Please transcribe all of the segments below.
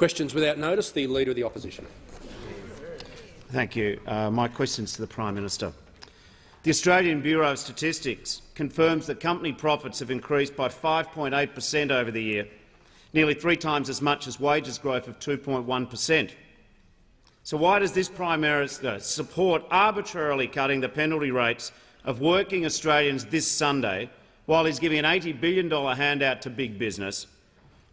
Questions without notice. The Leader of the Opposition. Thank you. My question is to the Prime Minister. The Australian Bureau of Statistics confirms that company profits have increased by 5.8% over the year, nearly 3 times as much as wages growth of 2.1%. So why does this Prime Minister support arbitrarily cutting the penalty rates of working Australians this Sunday while he's giving an $80 billion handout to big business?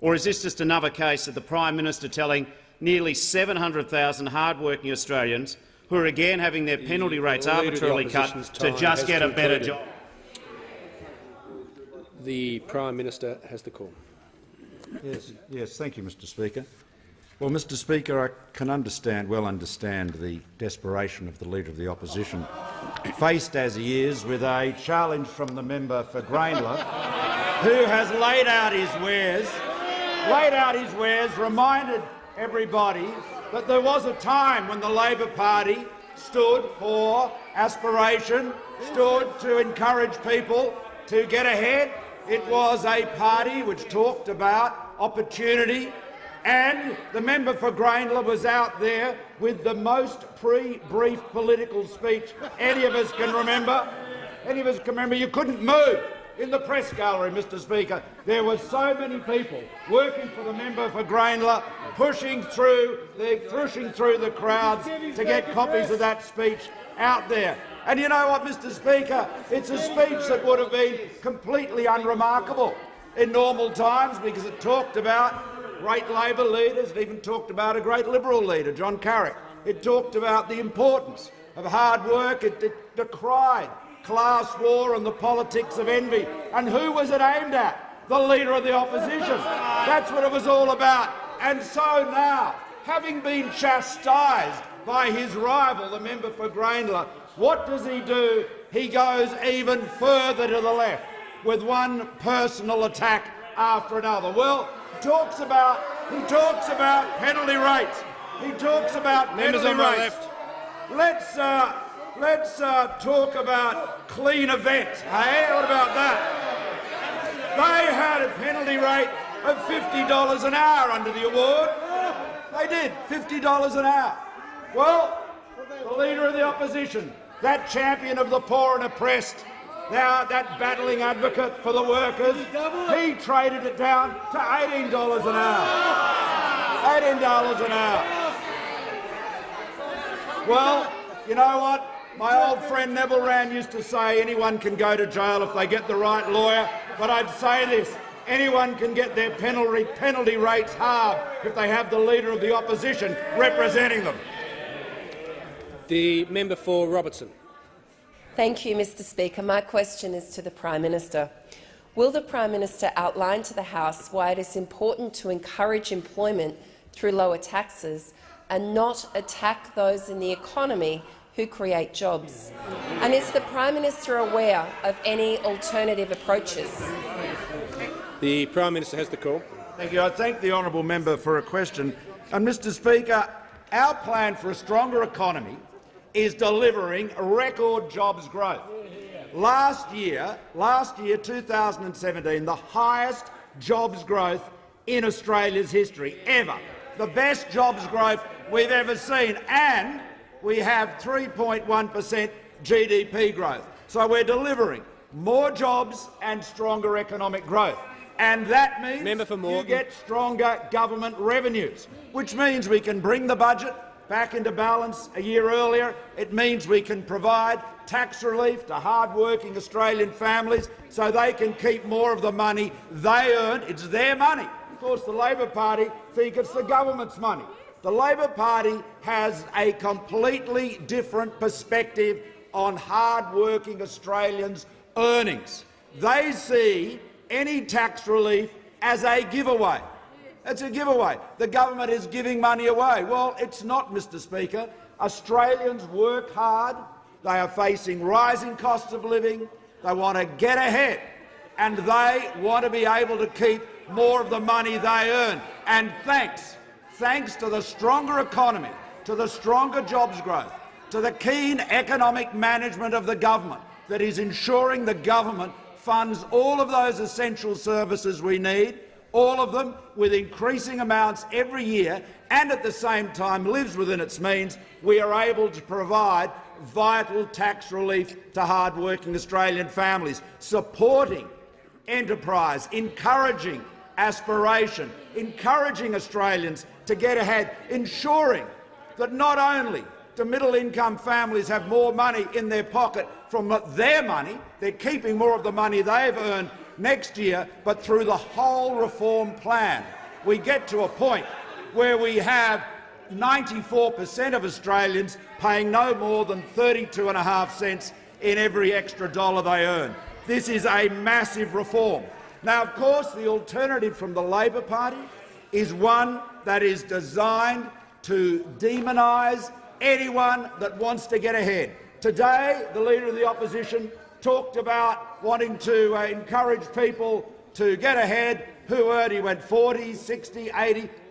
Or is this just another case of the Prime Minister telling nearly 700,000 hard-working Australians who are again having their penalty rates arbitrarily cut to just get a better job? The Prime Minister has the call. Yes, thank you, Mr. Speaker. Well, Mr. Speaker, I can well understand the desperation of the Leader of the Opposition, faced as he is with a challenge from the member for Grayndler, who has laid out his wares, reminded everybody that there was a time when the Labor Party stood for aspiration, stood to encourage people to get ahead. It was a party which talked about opportunity, and the member for Grayndler was out there with the most pre-brief political speech any of us can remember. You couldn't move in the press gallery, Mr. Speaker. There were so many people working for the member for Grayndler, pushing through the crowds to get copies of that speech out there. And you know what, Mr. Speaker? It's a speech that would have been completely unremarkable in normal times because it talked about great Labor leaders. It even talked about a great Liberal leader, John Carrick. It talked about the importance of hard work. It decried class war and the politics of envy. And who was it aimed at? The Leader of the Opposition. That's what it was all about. And so now, having been chastised by his rival, the member for Grayndler, what does he do? He goes even further to the left with one personal attack after another. Well, he talks about penalty rates. He talks about penalty rates. Let's talk about clean events. Hey, what about that? They had a penalty rate of $50 an hour under the award. They did, $50 an hour. Well, the Leader of the Opposition, that champion of the poor and oppressed, now that battling advocate for the workers, he traded it down to $18 an hour. $18 an hour. Well, you know what? My old friend Neville Wran used to say anyone can go to jail if they get the right lawyer, but I'd say this, anyone can get their penalty rates halved if they have the Leader of the Opposition representing them. The member for Robertson. Thank you, Mr. Speaker. My question is to the Prime Minister. Will the Prime Minister outline to the House why it is important to encourage employment through lower taxes and not attack those in the economy who create jobs? And is the Prime Minister aware of any alternative approaches? The Prime Minister has the call. Thank you. I thank the honourable member for a question. And, Mr. Speaker, our plan for a stronger economy is delivering record jobs growth. Last year, 2017, the highest jobs growth in Australia's history ever, the best jobs growth we've ever seen, and we have 3.1% GDP growth. So we're delivering more jobs and stronger economic growth. And that means you get stronger government revenues, which means we can bring the budget back into balance a year earlier. It means we can provide tax relief to hard-working Australian families so they can keep more of the money they earn. It's their money. Of course, the Labor Party think it's the government's money. The Labor Party has a completely different perspective on hard-working Australians' earnings. They see any tax relief as a giveaway. It's a giveaway. The government is giving money away. Well, it's not, Mr. Speaker. Australians work hard. They are facing rising costs of living. They want to get ahead, and they want to be able to keep more of the money they earn. And thanks to the stronger economy, to the stronger jobs growth, to the keen economic management of the government that is ensuring the government funds all of those essential services we need, all of them with increasing amounts every year, and at the same time lives within its means, we are able to provide vital tax relief to hard-working Australian families, supporting enterprise, encouraging aspiration, encouraging Australians to get ahead, ensuring that not only do middle-income families have more money in their pocket from their money, they're keeping more of the money they've earned next year, but through the whole reform plan, we get to a point where we have 94% of Australians paying no more than 32.5 cents in every extra dollar they earn. This is a massive reform. Now, of course, the alternative from the Labor Party is one that is designed to demonise anyone that wants to get ahead. Today, the Leader of the Opposition talked about wanting to encourage people to get ahead who earned, he went $40,000, $60,000,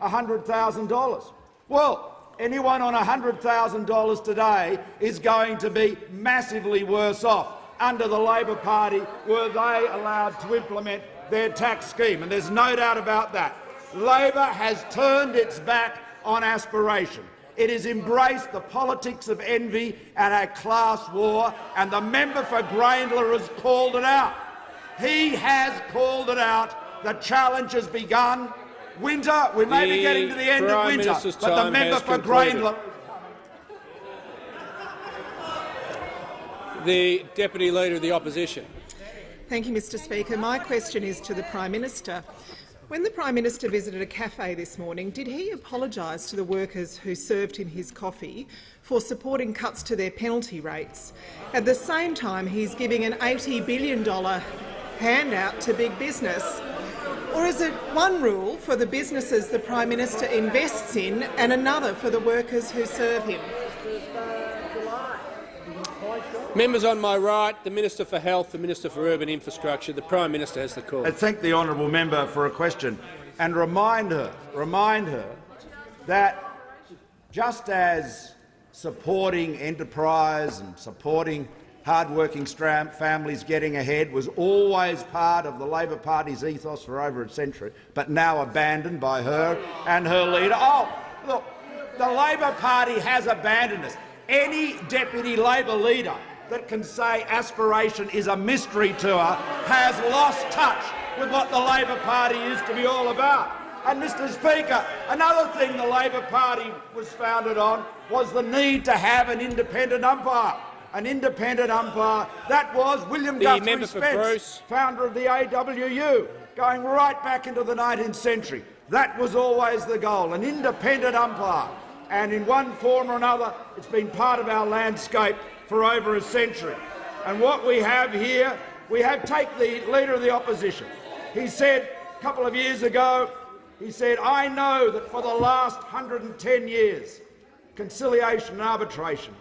$80,000, $100,000. Well, anyone on $100,000 today is going to be massively worse off under the Labor Party were they allowed to implement their tax scheme, and there's no doubt about that. Labor has turned its back on aspiration. It has embraced the politics of envy and a class war, and the member for Grayndler has called it out. He has called it out. The challenge has begun. Winter, we may be getting to the end of winter, but the member for Grayndler— The Deputy Leader of the Opposition. Thank you, Mr Speaker. My question is to the Prime Minister. When the Prime Minister visited a cafe this morning, did he apologise to the workers who served him his coffee for supporting cuts to their penalty rates? At the same time, he's giving an $80 billion handout to big business. Or is it one rule for the businesses the Prime Minister invests in and another for the workers who serve him? Members on my right, the Minister for Health, the Minister for Urban Infrastructure. The Prime Minister has the call. I thank the honourable member for a question and remind her that just as supporting enterprise and supporting hard-working families getting ahead was always part of the Labor Party's ethos for over a century, but now abandoned by her and her leader. Oh, look, the Labor Party has abandoned us. Any deputy Labor leader that can say aspiration is a mystery to her has lost touch with what the Labor Party used to be all about. And, Mr Speaker, another thing the Labor Party was founded on was the need to have an independent umpire. An independent umpire. That was William Guthrie Spence, founder of the AWU, going right back into the 19th century. That was always the goal, an independent umpire. And in one form or another, it's been part of our landscape for over a century. And what we have here, take the Leader of the Opposition. He said a couple of years ago, he said, I know that for the last 110 years, conciliation and arbitration,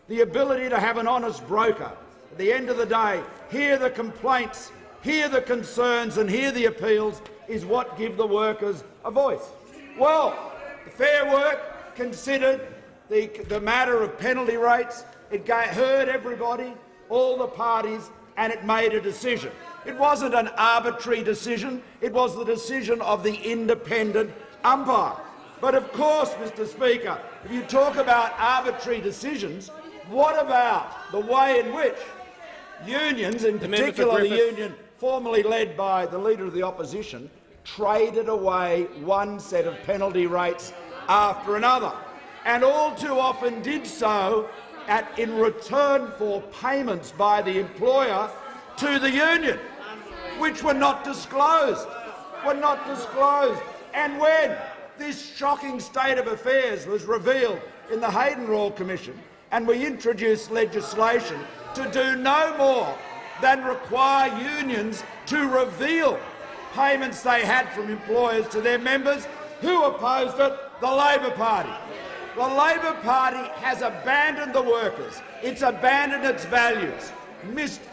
the ability to have an honest broker, at the end of the day, hear the complaints, hear the concerns and hear the appeals is what give the workers a voice. Well, the Fair Work considered the matter of penalty rates. It heard everybody, all the parties, and it made a decision. It wasn't an arbitrary decision. It was the decision of the independent umpire. But of course, Mr Speaker, if you talk about arbitrary decisions, what about the way in which unions, in particular the union formerly led by the Leader of the Opposition, traded away one set of penalty rates after another, and all too often did so in return for payments by the employer to the union, which were not disclosed. And when this shocking state of affairs was revealed in the Hayden Royal Commission, and we introduced legislation to do no more than require unions to reveal payments they had from employers to their members, who opposed it? The Labor Party. The Labor Party has abandoned the workers. It's abandoned its values.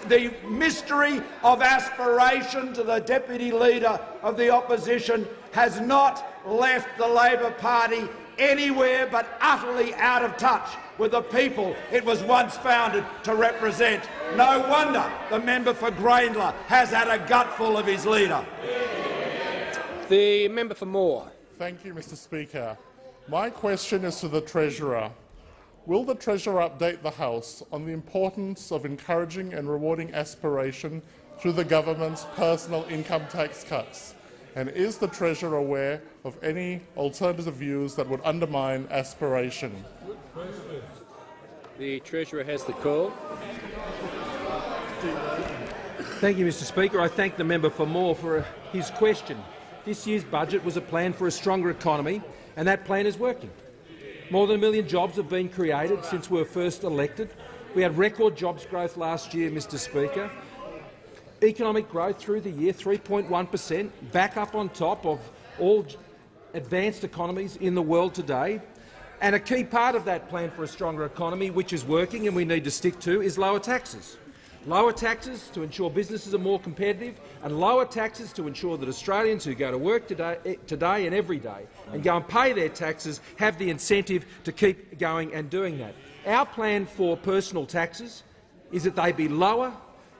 The mystery of aspiration to the Deputy Leader of the Opposition has not left the Labor Party anywhere but utterly out of touch with the people it was once founded to represent. No wonder the member for Grayndler has had a gutful of his leader. The member for Moore. Thank you, Mr Speaker. My question is to the Treasurer. Will the Treasurer update the House on the importance of encouraging and rewarding aspiration through the government's personal income tax cuts? And is the Treasurer aware of any alternative views that would undermine aspiration? The Treasurer has the call. Thank you, Mr Speaker. I thank the member for Moore for his question. This year's budget was a plan for a stronger economy, and that plan is working. More than 1 million jobs have been created since we were first elected. We had record jobs growth last year, Mr Speaker. Economic growth through the year, 3.1%, back up on top of all advanced economies in the world today. And a key part of that plan for a stronger economy, which is working and we need to stick to, is lower taxes. Lower taxes to ensure businesses are more competitive, and lower taxes to ensure that Australians who go to work today and every day and go and pay their taxes have the incentive to keep going and doing that. Our plan for personal taxes is that they be lower,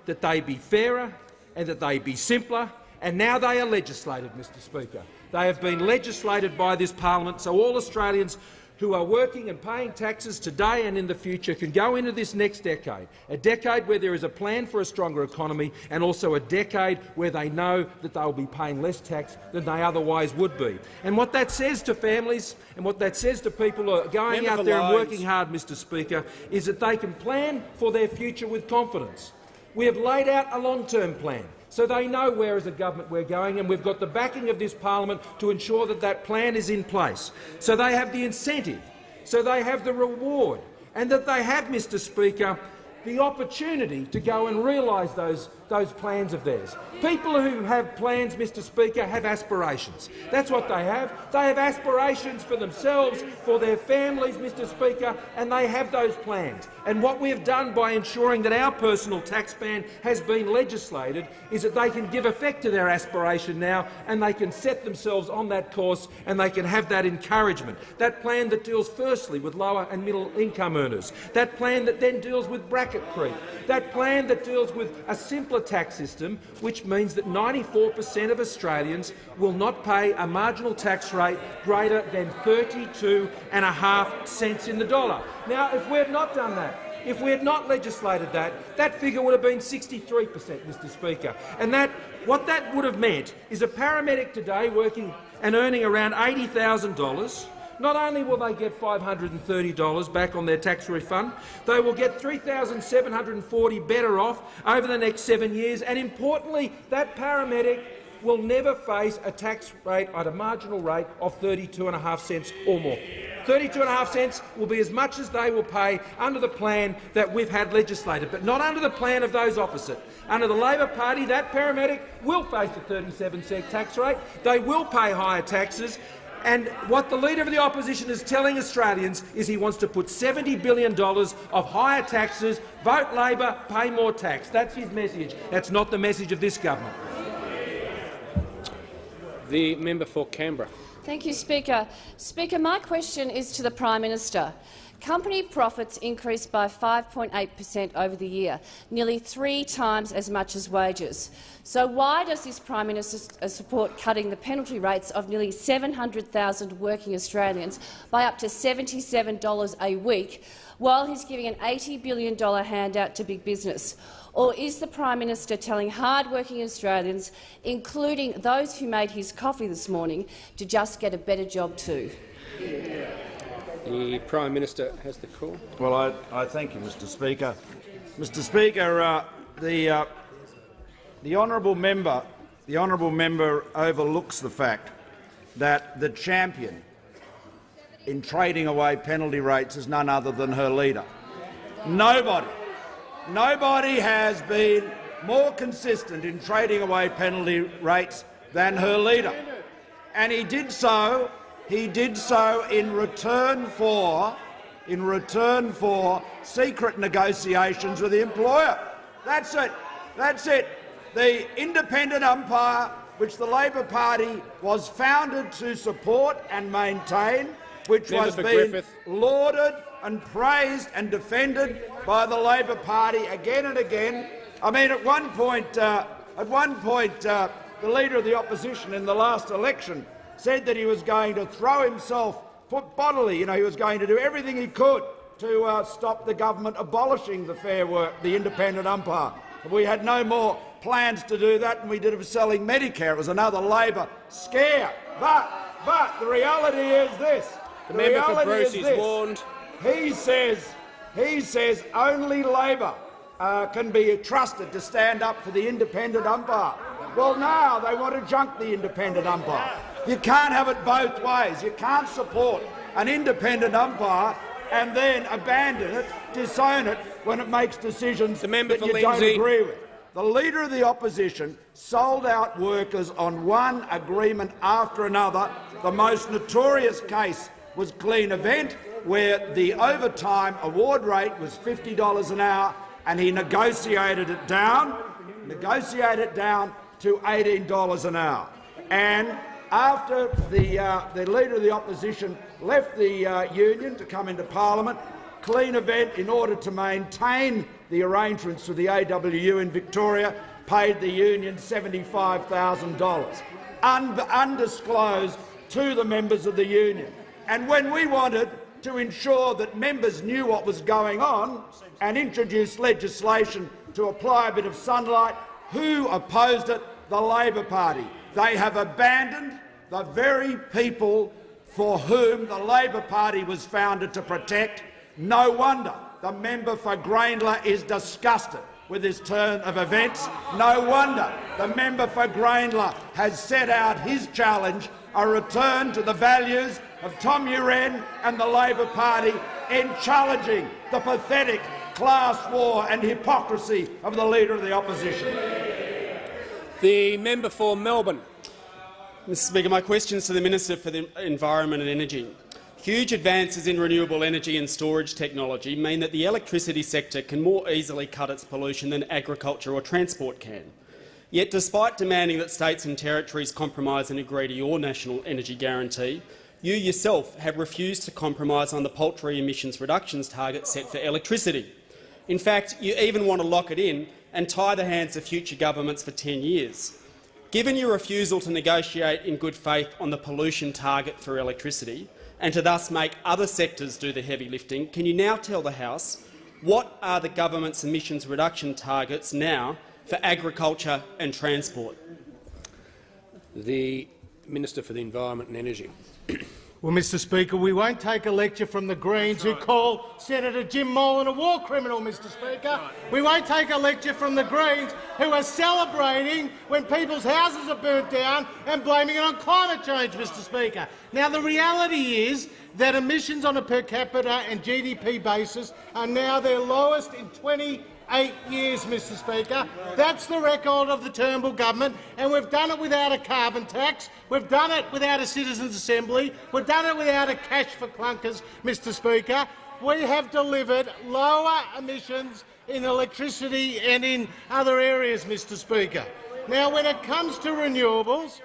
that they be fairer and that they be simpler, and now they are legislated, Mr Speaker. They have been legislated by this parliament, so all Australians who are working and paying taxes today and in the future can go into this next decade, a decade where there is a plan for a stronger economy and also a decade where they know that they will be paying less tax than they otherwise would be. And what that says to families and what that says to people who are going out there and working hard, Mr Speaker, is that they can plan for their future with confidence. We have laid out a long-term plan, so they know where as a government we're going, and we've got the backing of this parliament to ensure that that plan is in place. So they have the incentive, so they have the reward, and that they have, Mr Speaker, the opportunity to go and realise those plans of theirs. People who have plans, Mr Speaker, have aspirations. That's what they have. They have aspirations for themselves, for their families, Mr Speaker, and they have those plans. And what we have done by ensuring that our personal tax ban has been legislated is that they can give effect to their aspiration now, and they can set themselves on that course, and they can have that encouragement. That plan that deals firstly with lower and middle income earners. That plan that then deals with bracket creep. That plan that deals with a simpler tax system, which means that 94% of Australians will not pay a marginal tax rate greater than 32.5 cents in the dollar. Now, if we had not done that, if we had not legislated that, that figure would have been 63%, Mr Speaker. And what that would have meant is a paramedic today working and earning around $80,000, not only will they get $530 back on their tax refund, they will get $3,740 better off over the next 7 years, and importantly, that paramedic will never face a tax rate at a marginal rate of 32.5 cents or more. 32.5 cents will be as much as they will pay under the plan that we've had legislated, but not under the plan of those opposite. Under the Labor Party, that paramedic will face a 37-cent tax rate. They will pay higher taxes. And what the Leader of the Opposition is telling Australians is he wants to put $70 billion of higher taxes, vote Labor, pay more tax. That's his message. That's not the message of this government. The member for Canberra. Thank you, Speaker. Speaker, my question is to the Prime Minister. Company profits increased by 5.8% over the year, nearly 3 times as much as wages. So why does this Prime Minister support cutting the penalty rates of nearly 700,000 working Australians by up to $77 a week, while he's giving an $80 billion handout to big business? Or is the Prime Minister telling hard-working Australians, including those who made his coffee this morning, to just get a better job too? The Prime Minister has the call. Well, I thank you, Mr Speaker. Mr Speaker, the honourable member overlooks the fact that the champion in trading away penalty rates is none other than her leader. Nobody has been more consistent in trading away penalty rates than her leader, and he did so in return for secret negotiations with the employer. That's it. That's it. The independent umpire, which the Labor Party was founded to support and maintain, which was being lauded and praised and defended by the Labor Party again and again. I mean, at one point, the Leader of the Opposition in the last election said that he was going to throw himself bodily, he was going to do everything he could to stop the government abolishing the Fair Work, the independent umpire. We had no more plans to do that than we did of selling Medicare. It was another Labor scare. But the reality is this. The member for Bruce is warned. He says only Labor can be trusted to stand up for the independent umpire. Well, now they want to junk the independent umpire. You can't have it both ways. You can't support an independent umpire and then abandon it, disown it when it makes decisions that you don't agree with. The Leader of the Opposition sold out workers on one agreement after another. The most notorious case was Clean Event, where the overtime award rate was $50 an hour, and he negotiated it down to $18 an hour. And after the Leader of the Opposition left the union to come into Parliament, Clean Event, in order to maintain the arrangements with the AWU in Victoria, paid the union $75,000, undisclosed to the members of the union. And when we wanted to ensure that members knew what was going on and introduced legislation to apply a bit of sunlight, who opposed it? The Labor Party. They have abandoned the very people for whom the Labor Party was founded to protect. No wonder the member for Grainler is disgusted with this turn of events. No wonder the member for Grainler has set out his challenge, a return to the values of Tom Uren and the Labor Party in challenging the pathetic class war and hypocrisy of the Leader of the Opposition. The member for Melbourne. Mr Speaker, my question is to the Minister for the Environment and Energy. Huge advances in renewable energy and storage technology mean that the electricity sector can more easily cut its pollution than agriculture or transport can. Yet, despite demanding that states and territories compromise and agree to your national energy guarantee, you yourself have refused to compromise on the paltry emissions reductions target set for electricity. In fact, you even want to lock it in and tie the hands of future governments for 10 years. Given your refusal to negotiate in good faith on the pollution target for electricity, and to thus make other sectors do the heavy lifting, can you now tell the House what are the government's emissions reduction targets now for agriculture and transport? The Minister for the Environment and Energy. Well, Mr Speaker, we won't take a lecture from the Greens who call Senator Jim Molan a war criminal, Mr Speaker. We won't take a lecture from the Greens who are celebrating when people's houses are burnt down and blaming it on climate change, Mr Speaker. Now, the reality is that emissions on a per capita and GDP basis are now their lowest in 28 years, Mr Speaker. That's the record of the Turnbull government, and we've done it without a carbon tax. We've done it without a citizens' assembly. We've done it without a cash for clunkers, Mr Speaker. We have delivered lower emissions in electricity and in other areas, Mr Speaker. Now, when it comes to renewables,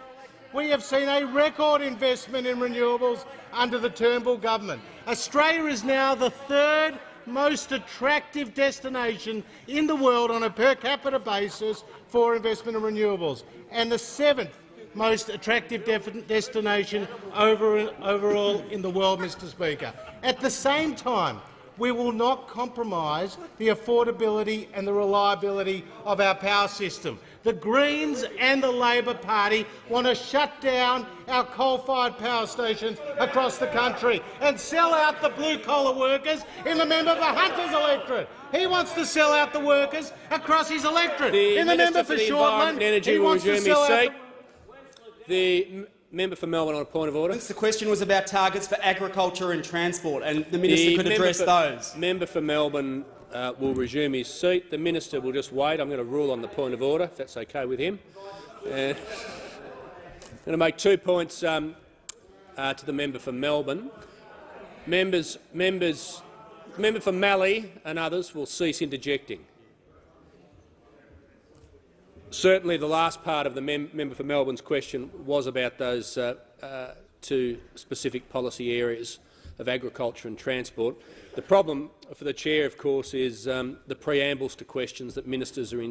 we have seen a record investment in renewables under the Turnbull government. Australia is now the third most attractive destination in the world on a per capita basis for investment in renewables, and the seventh most attractive destination overall in the world, Mr Speaker. At the same time, we will not compromise the affordability and the reliability of our power system. The Greens and the Labor Party want to shut down our coal-fired power stations across the country and sell out the blue-collar workers in the member for Hunter's electorate. He wants to sell out the workers across his electorate. In the member for Shortland, he wants to sell out the member for Melbourne on a point of order. The question was about targets for agriculture and transport, and the minister could address those. Member for Melbourne will resume his seat. The minister will just wait. I'm going to rule on the point of order, if that's okay with him. I'm going to make 2 points to the member for Melbourne. Member for Mallee and others will cease interjecting. Certainly the last part of the member for Melbourne's question was about those two specific policy areas of agriculture and transport. The problem for the chair, of course, is the preambles to questions that ministers are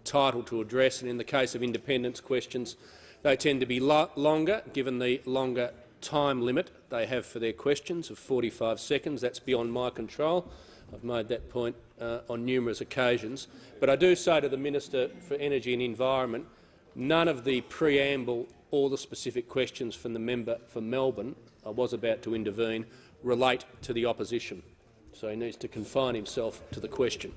entitled to address, and in the case of independence questions, they tend to be longer, given the longer time limit they have for their questions of 45 seconds. That's beyond my control. I've made that point on numerous occasions. But I do say to the Minister for Energy and Environment, none of the preamble or the specific questions from the member for Melbourne, I was about to intervene, relate to the opposition. So he needs to confine himself to the question.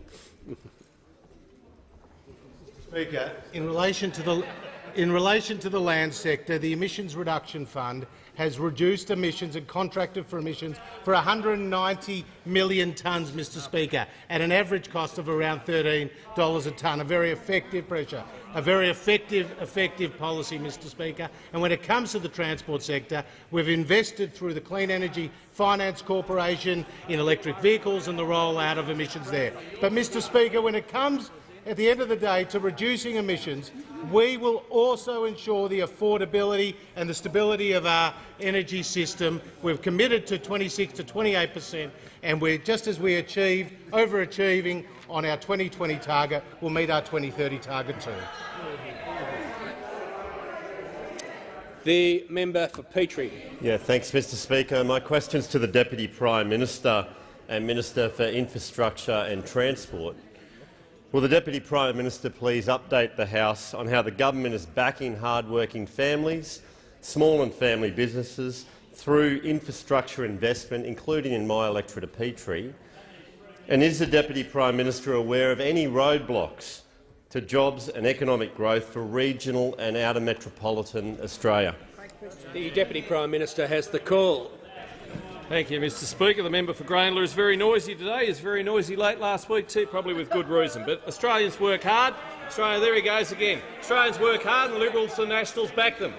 Speaker, in relation to the land sector, the Emissions Reduction Fund has reduced emissions and contracted for emissions for 190 million tonnes, Mr Speaker, at an average cost of around $13 a tonne. A very effective pressure, a very effective policy, Mr Speaker. And when it comes to the transport sector, we've invested through the Clean Energy Finance Corporation in electric vehicles and the rollout of emissions there. But, Mr Speaker, when it comes at the end of the day to reducing emissions, we will also ensure the affordability and the stability of our energy system. We've committed to 26 to 28%, and just as we overachieving on our 2020 target, we'll meet our 2030 target too. The member for Petrie. Yeah, thanks, Mr Speaker. My question's to the Deputy Prime Minister and Minister for Infrastructure and Transport. Will the Deputy Prime Minister please update the House on how the government is backing hard-working families, small and family businesses, through infrastructure investment, including in my electorate of Petrie? And is the Deputy Prime Minister aware of any roadblocks to jobs and economic growth for regional and outer metropolitan Australia? The Deputy Prime Minister has the call. Thank you, Mr Speaker. The member for Grayndler is very noisy today. He was very noisy late last week too, probably with good reason. But Australians work hard. There he goes again. Australians work hard and the Liberals and Nationals back them.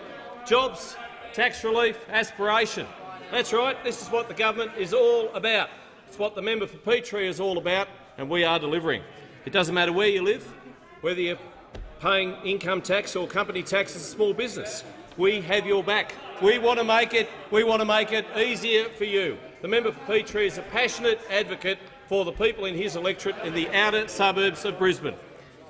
Jobs, tax relief, aspiration. That's right. This is what the government is all about. It's what the member for Petrie is all about, and we are delivering. It doesn't matter where you live, whether you're paying income tax or company tax as a small business. We have your back. We want to make it easier for you. The member for Petrie is a passionate advocate for the people in his electorate in the outer suburbs of Brisbane,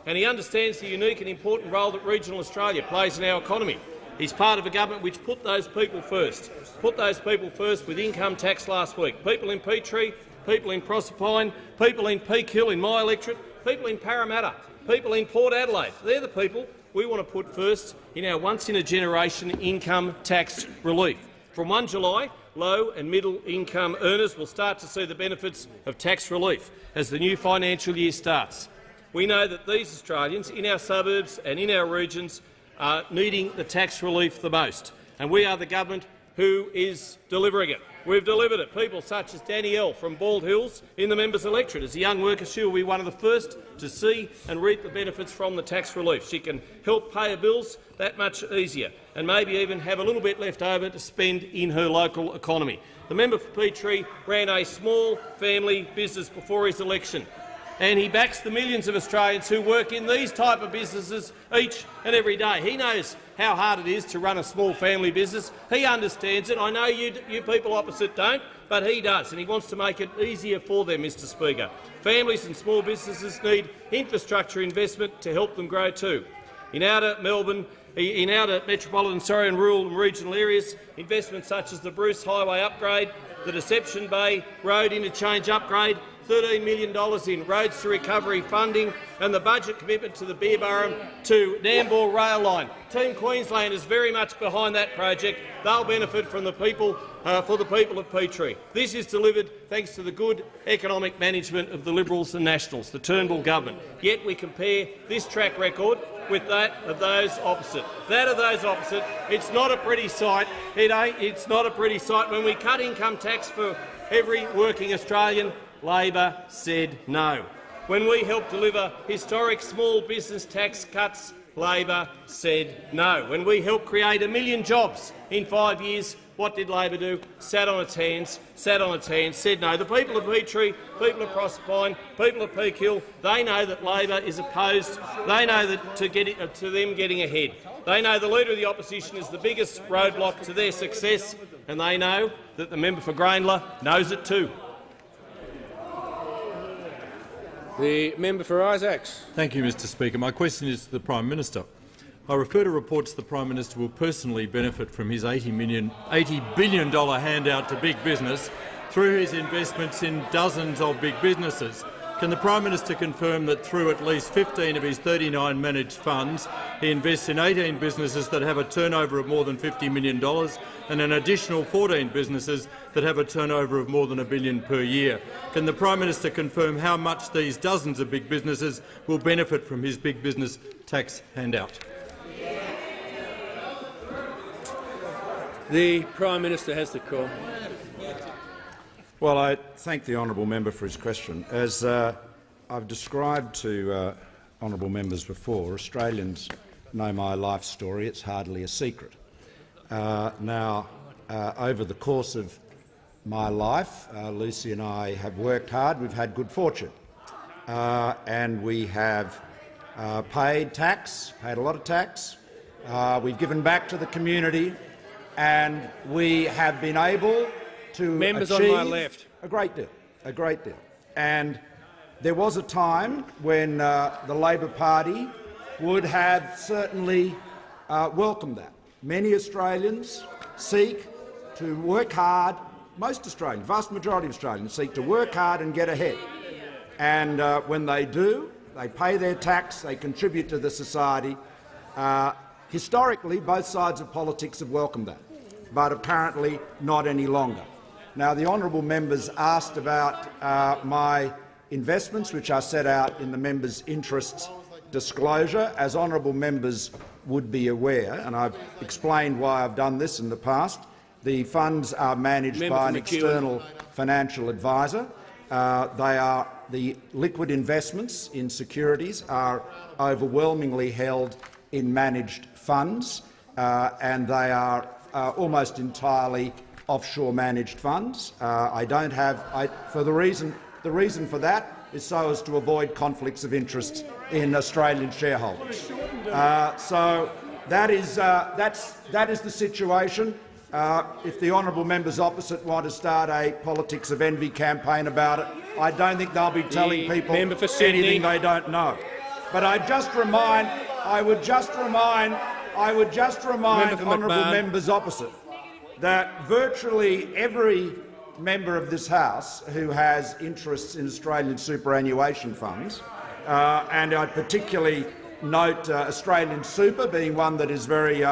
and he understands the unique and important role that regional Australia plays in our economy. He's part of a government which put those people first with income tax last week. People in Petrie, people in Proserpine, people in Peak Hill in my electorate, people in Parramatta, people in Port Adelaide. They're the people we want to put first in our once-in-a-generation income tax relief. From 1 July, low and middle income earners will start to see the benefits of tax relief as the new financial year starts. We know that these Australians in our suburbs and in our regions are needing the tax relief the most, and we are the government who is delivering it. We've delivered it. People such as Danielle from Bald Hills in the member's electorate as a young worker, she will be one of the first to see and reap the benefits from the tax relief. She can help pay her bills that much easier and maybe even have a little bit left over to spend in her local economy. The member for Petrie ran a small family business before his election, and he backs the millions of Australians who work in these type of businesses each and every day. He knows how hard it is to run a small family business. He understands it. I know you people opposite don't, but he does, and he wants to make it easier for them, Mr Speaker. Families and small businesses need infrastructure investment to help them grow too. In outer Melbourne, metropolitan and rural and regional areas, investments such as the Bruce Highway upgrade, the Deception Bay Road interchange upgrade, $13 million in Roads to Recovery funding and the budget commitment to the Beerburrum to Nambour rail line. Team Queensland is very much behind that project. They'll benefit from the people, for the people of Petrie. This is delivered thanks to the good economic management of the Liberals and Nationals, the Turnbull government. Yet we compare this track record with that of those opposite. It's not a pretty sight. It's not a pretty sight. When we cut income tax for every working Australian, Labor said no. When we helped deliver historic small business tax cuts, Labor said no. When we helped create 1 million jobs in 5 years, what did Labor do? Sat on its hands, said no. The people of Petrie, people of Proserpine, people of Peak Hill, they know that Labor is opposed. They know that to them getting ahead. They know the Leader of the Opposition is the biggest roadblock to their success, and they know that the member for Grayndler knows it too. The member for Isaacs. Thank you, Mr Speaker. My question is to the Prime Minister. I refer to reports the Prime Minister will personally benefit from his $80 billion handout to big business through his investments in dozens of big businesses. Can the Prime Minister confirm that through at least 15 of his 39 managed funds, he invests in 18 businesses that have a turnover of more than $50 million and an additional 14 businesses that have a turnover of more than $1 billion per year? Can the Prime Minister confirm how much these dozens of big businesses will benefit from his big business tax handout? The Prime Minister has the call. Well, I thank the honourable member for his question. As I've described to honourable members before, Australians know my life story. It's hardly a secret. Over the course of my life, Lucy and I have worked hard. We've had good fortune, and we have paid tax, paid a lot of tax. We've given back to the community, and we have been able to Members achieve on my left. a great deal. And there was a time when the Labor Party would have certainly welcomed that. Many Australians seek to work hard. Most Australians, vast majority of Australians, seek to work hard and get ahead. And when they do, they pay their tax, they contribute to the society. Historically, both sides of politics have welcomed that, but apparently not any longer. Now, the honourable members asked about my investments, which are set out in the members' interests disclosure. As honourable members would be aware, and I've explained why I've done this in the past, the funds are managed by an external financial advisor. The liquid investments in securities are overwhelmingly held in managed funds, and they are almost entirely offshore managed funds. The reason for that is so as to avoid conflicts of interest in Australian shareholders. So that is the situation. If the honourable members opposite want to start a politics of envy campaign about it, I don't think they'll be telling people anything they don't know. But I would just remind honourable members opposite that virtually every member of this House who has interests in Australian superannuation funds, and I particularly note Australian Super being one that is very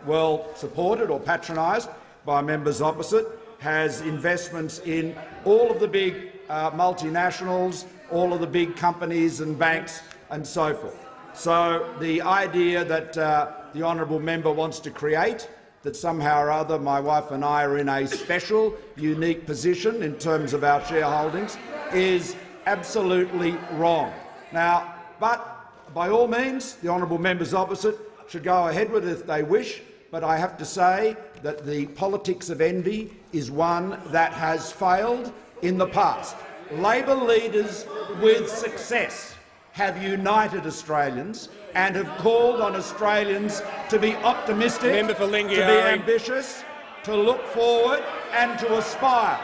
well supported or patronised by members opposite, has investments in all of the big multinationals, all of the big companies and banks and so forth. So the idea that the honourable member wants to create, that somehow or other my wife and I are in a special, unique position in terms of our shareholdings, is absolutely wrong. Now, but by all means, the honourable members opposite should go ahead with it if they wish, but I have to say that the politics of envy is one that has failed in the past. Labor leaders with success have united Australians and have called on Australians to be optimistic, to be ambitious, to look forward and to aspire.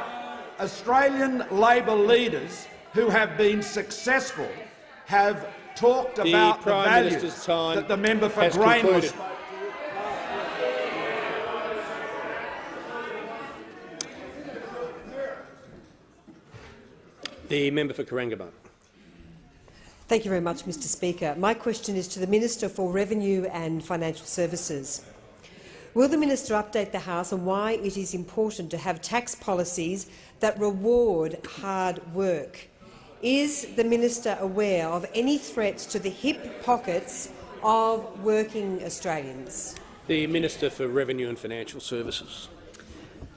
Australian Labor leaders who have been successful have talked about the values that the member for Grainless. The member for Corangamite. Thank you very much, Mr Speaker. My question is to the Minister for Revenue and Financial Services. Will the minister update the House on why it is important to have tax policies that reward hard work? Is the minister aware of any threats to the hip pockets of working Australians? The Minister for Revenue and Financial Services.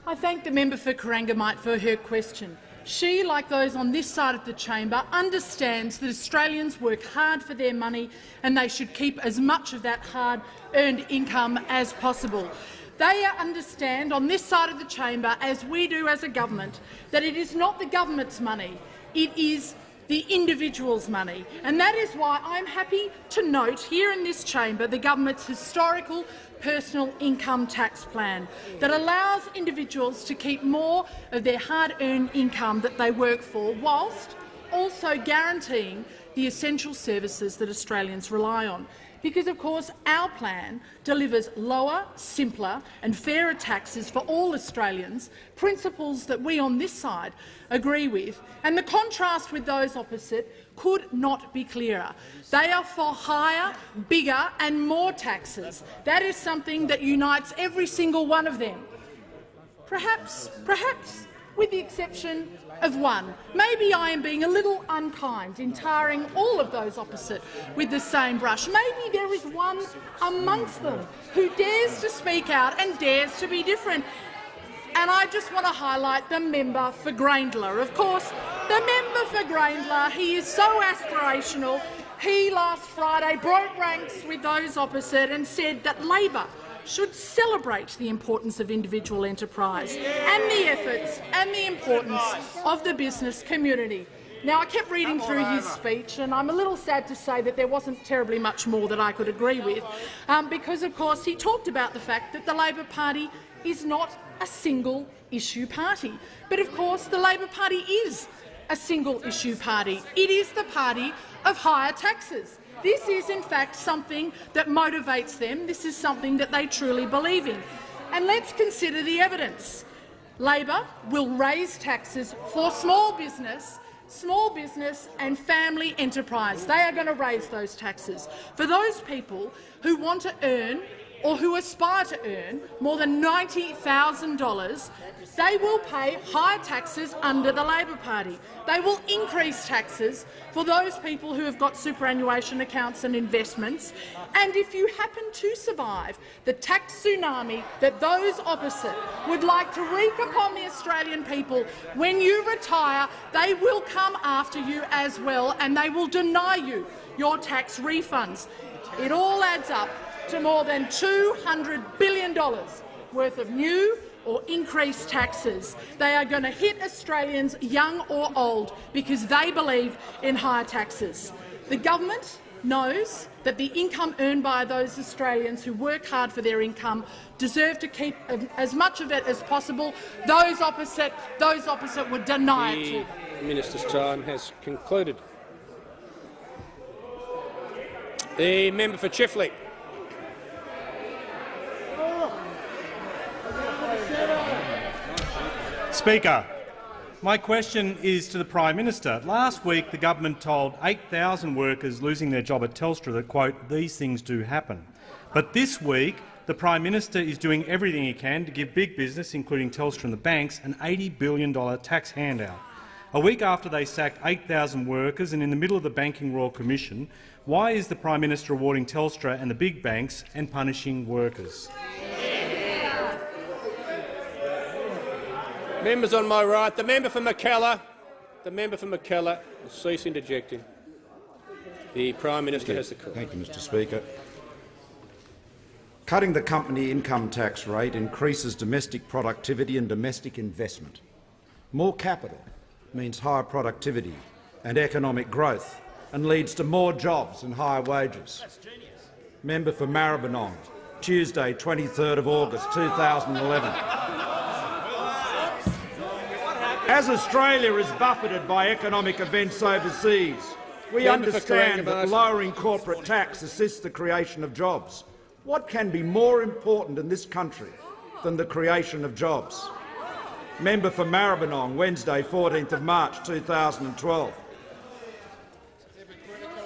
I thank the member for Corangamite for her question. She, like those on this side of the chamber, understands that Australians work hard for their money and they should keep as much of that hard-earned income as possible. They understand on this side of the chamber, as we do as a government, that it is not the government's money, it is the individual's money. And that is why I'm happy to note here in this chamber the government's historical personal income tax plan that allows individuals to keep more of their hard-earned income that they work for, whilst also guaranteeing the essential services that Australians rely on. Because, of course, our plan delivers lower, simpler and fairer taxes for all Australians, principles that we on this side agree with, and the contrast with those opposite could not be clearer. They are for higher, bigger and more taxes. That is something that unites every single one of them. Perhaps with the exception of one. Maybe I am being a little unkind in tarring all of those opposite with the same brush. Maybe there is one amongst them who dares to speak out and dares to be different. And I just want to highlight the member for Grayndler. Of course, the member for Grayndler, he is so aspirational. He last Friday broke ranks with those opposite and said that Labor should celebrate the importance of individual enterprise and the efforts and the importance of the business community. Now, I kept reading through his speech, and I'm a little sad to say that there wasn't terribly much more that I could agree with, because, of course, he talked about the fact that the Labor Party is not a single-issue party. But, of course, the Labor Party is a single-issue party. It is the party of higher taxes. This is, in fact, something that motivates them. This is something that they truly believe in. And let's consider the evidence. Labor will raise taxes for small business and family enterprise. They are going to raise those taxes. For those people who want to earn or who aspire to earn more than $90,000, they will pay higher taxes under the Labor Party. They will increase taxes for those people who have got superannuation accounts and investments. And if you happen to survive the tax tsunami that those opposite would like to wreak upon the Australian people, when you retire, they will come after you as well, and they will deny you your tax refunds. It all adds up to more than $200 billion worth of new or increased taxes. They are going to hit Australians, young or old, because they believe in higher taxes. The government knows that the income earned by those Australians who work hard for their income deserve to keep as much of it as possible. Those opposite would deny it to. The minister's time has concluded. The member for Chifley. Speaker, my question is to the Prime Minister. Last week the government told 8,000 workers losing their job at Telstra that, quote, these things do happen. But this week the Prime Minister is doing everything he can to give big business, including Telstra and the banks, an $80 billion tax handout. A week after they sacked 8,000 workers and in the middle of the Banking Royal Commission, why is the Prime Minister rewarding Telstra and the big banks and punishing workers? Members on my right, the member for Mackellar. The member for Mackellar, cease interjecting. The Prime Minister has the call. Thank you, Mr. Speaker. Cutting the company income tax rate increases domestic productivity and domestic investment. More capital means higher productivity and economic growth and leads to more jobs and higher wages. Member for Maribyrnong, Tuesday, 23rd of August 2011. As Australia is buffeted by economic events overseas, we understand that lowering corporate tax assists the creation of jobs. What can be more important in this country than the creation of jobs? Member for Maribyrnong, Wednesday, 14th of March 2012.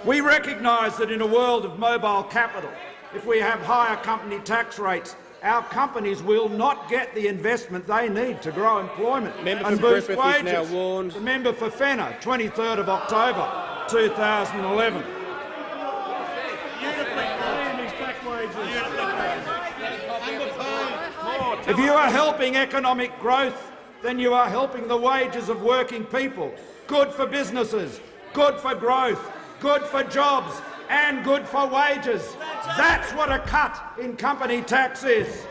We recognise that in a world of mobile capital, if we have higher company tax rates, our companies will not get the investment they need to grow employment and boost wages. Now warned. The member for Fenner, 23rd of October 2011. If you are helping economic growth, then you are helping the wages of working people. Good for businesses, good for growth, good for jobs and good for wages. That's what a cut in company tax is.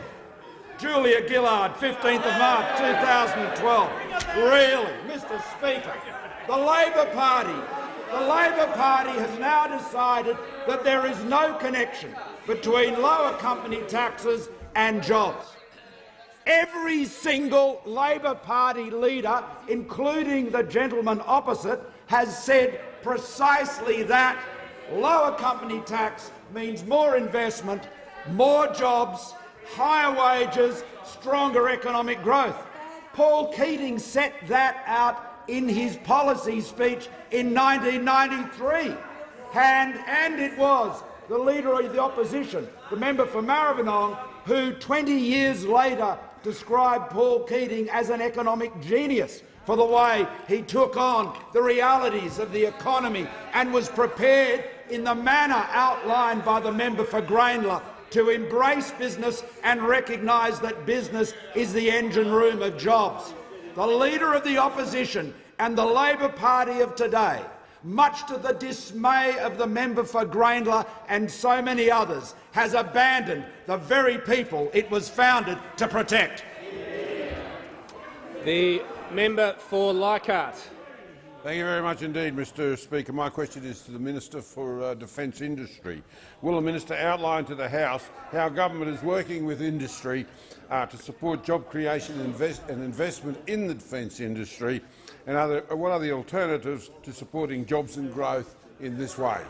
Julia Gillard, 15th of March 2012. Really, Mr. Speaker, the Labor Party has now decided that there is no connection between lower company taxes and jobs. Every single Labor Party leader, including the gentleman opposite, has said precisely that. Lower company tax means more investment, more jobs, higher wages, stronger economic growth. Paul Keating set that out in his policy speech in 1993. And it was the Leader of the Opposition, the member for Maribyrnong, who 20 years later described Paul Keating as an economic genius for the way he took on the realities of the economy and was prepared in the manner outlined by the member for Grayndler to embrace business and recognise that business is the engine room of jobs. The Leader of the Opposition and the Labor Party of today, much to the dismay of the member for Grayndler and so many others, has abandoned the very people it was founded to protect. The member for Leichhardt. Thank you very much indeed, Mr Speaker. My question is to the Minister for Defence Industry. Will the minister outline to the House how government is working with industry to support job creation and investment in the defence industry, and what are the alternatives to supporting jobs and growth in this way?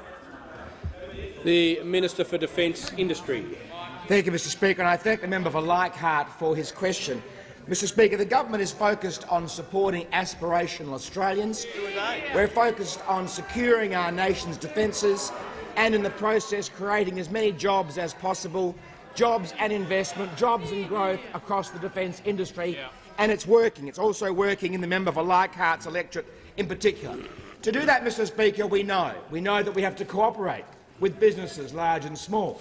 The Minister for Defence Industry. Thank you, Mr Speaker, and I thank the member for Leichhardt for his question. Mr Speaker, the government is focused on supporting aspirational Australians. We're focused on securing our nation's defences and in the process creating as many jobs as possible, jobs and investment, jobs and growth across the defence industry, and it's working. It's also working in the member for Leichhardt's electorate in particular. To do that, Mr Speaker, we know that we have to cooperate with businesses large and small.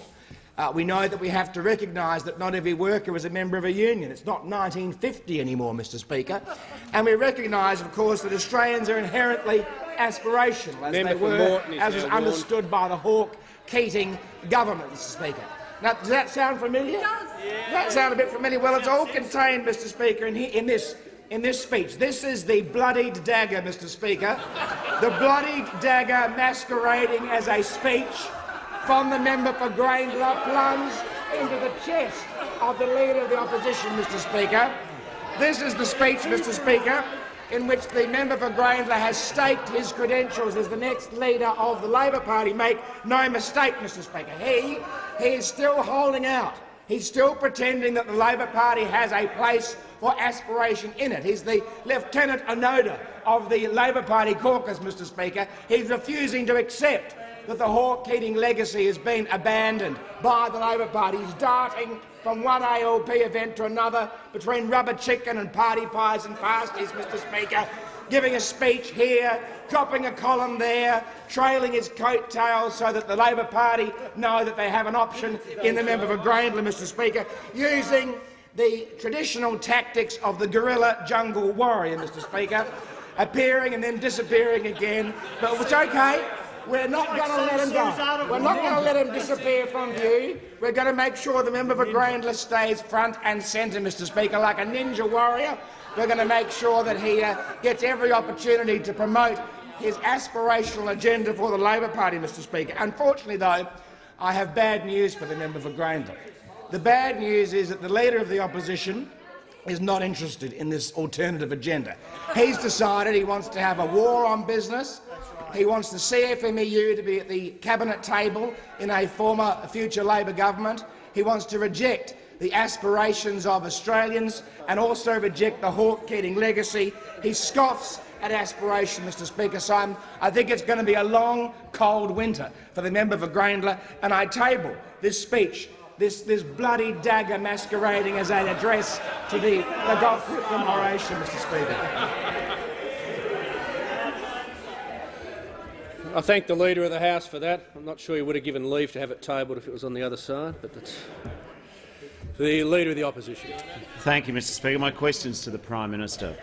We know that we have to recognise that not every worker is a member of a union. It's not 1950 anymore, Mr Speaker. And we recognise, of course, that Australians are inherently aspirational, as they were, as was understood by the Hawke-Keating government, Mr Speaker. Now, does that sound familiar? It does. Does that sound a bit familiar? Well, it's all contained, Mr Speaker, in this speech. This is the bloodied dagger, Mr Speaker. The bloodied dagger masquerading as a speech from the member for Grayndler plunged into the chest of the Leader of the Opposition, Mr Speaker. This is the speech, Mr Speaker, in which the member for Grayndler has staked his credentials as the next leader of the Labor Party. Make no mistake, Mr Speaker, he is still holding out. He's still pretending that the Labor Party has a place for aspiration in it. He's the Lieutenant Onoda of the Labor Party caucus, Mr Speaker. He's refusing to accept that the Hawke-Keating legacy has been abandoned by the Labor Party. He's darting from one ALP event to another between rubber chicken and party pies and pasties, Mr Speaker, giving a speech here, dropping a column there, trailing his coattails so that the Labor Party know that they have an option in the member for Grayndler, Mr Speaker, using the traditional tactics of the guerrilla jungle warrior, Mr Speaker, appearing and then disappearing again. But it's OK. We're not going to let him go. We're not going to let him disappear from view. We're going to make sure the member for Grayndler stays front and centre, Mr Speaker, like a ninja warrior. We're going to make sure that he gets every opportunity to promote his aspirational agenda for the Labor Party, Mr Speaker. Unfortunately, though, I have bad news for the member for Grayndler. The bad news is that the Leader of the Opposition is not interested in this alternative agenda. He's decided he wants to have a war on business. He wants the CFMEU to be at the cabinet table in a future Labor government. He wants to reject the aspirations of Australians and also reject the Hawke-Keating legacy. He scoffs at aspiration, Mr Speaker. So I think it's going to be a long, cold winter for the member for Grayndler, and I table this speech, this bloody dagger masquerading as an address to the Gough Whitlam oration, Mr Speaker. I thank the Leader of the House for that. I'm not sure he would have given leave to have it tabled if it was on the other side, but that's the Leader of the Opposition. Thank you, Mr Speaker. My question is to the Prime Minister.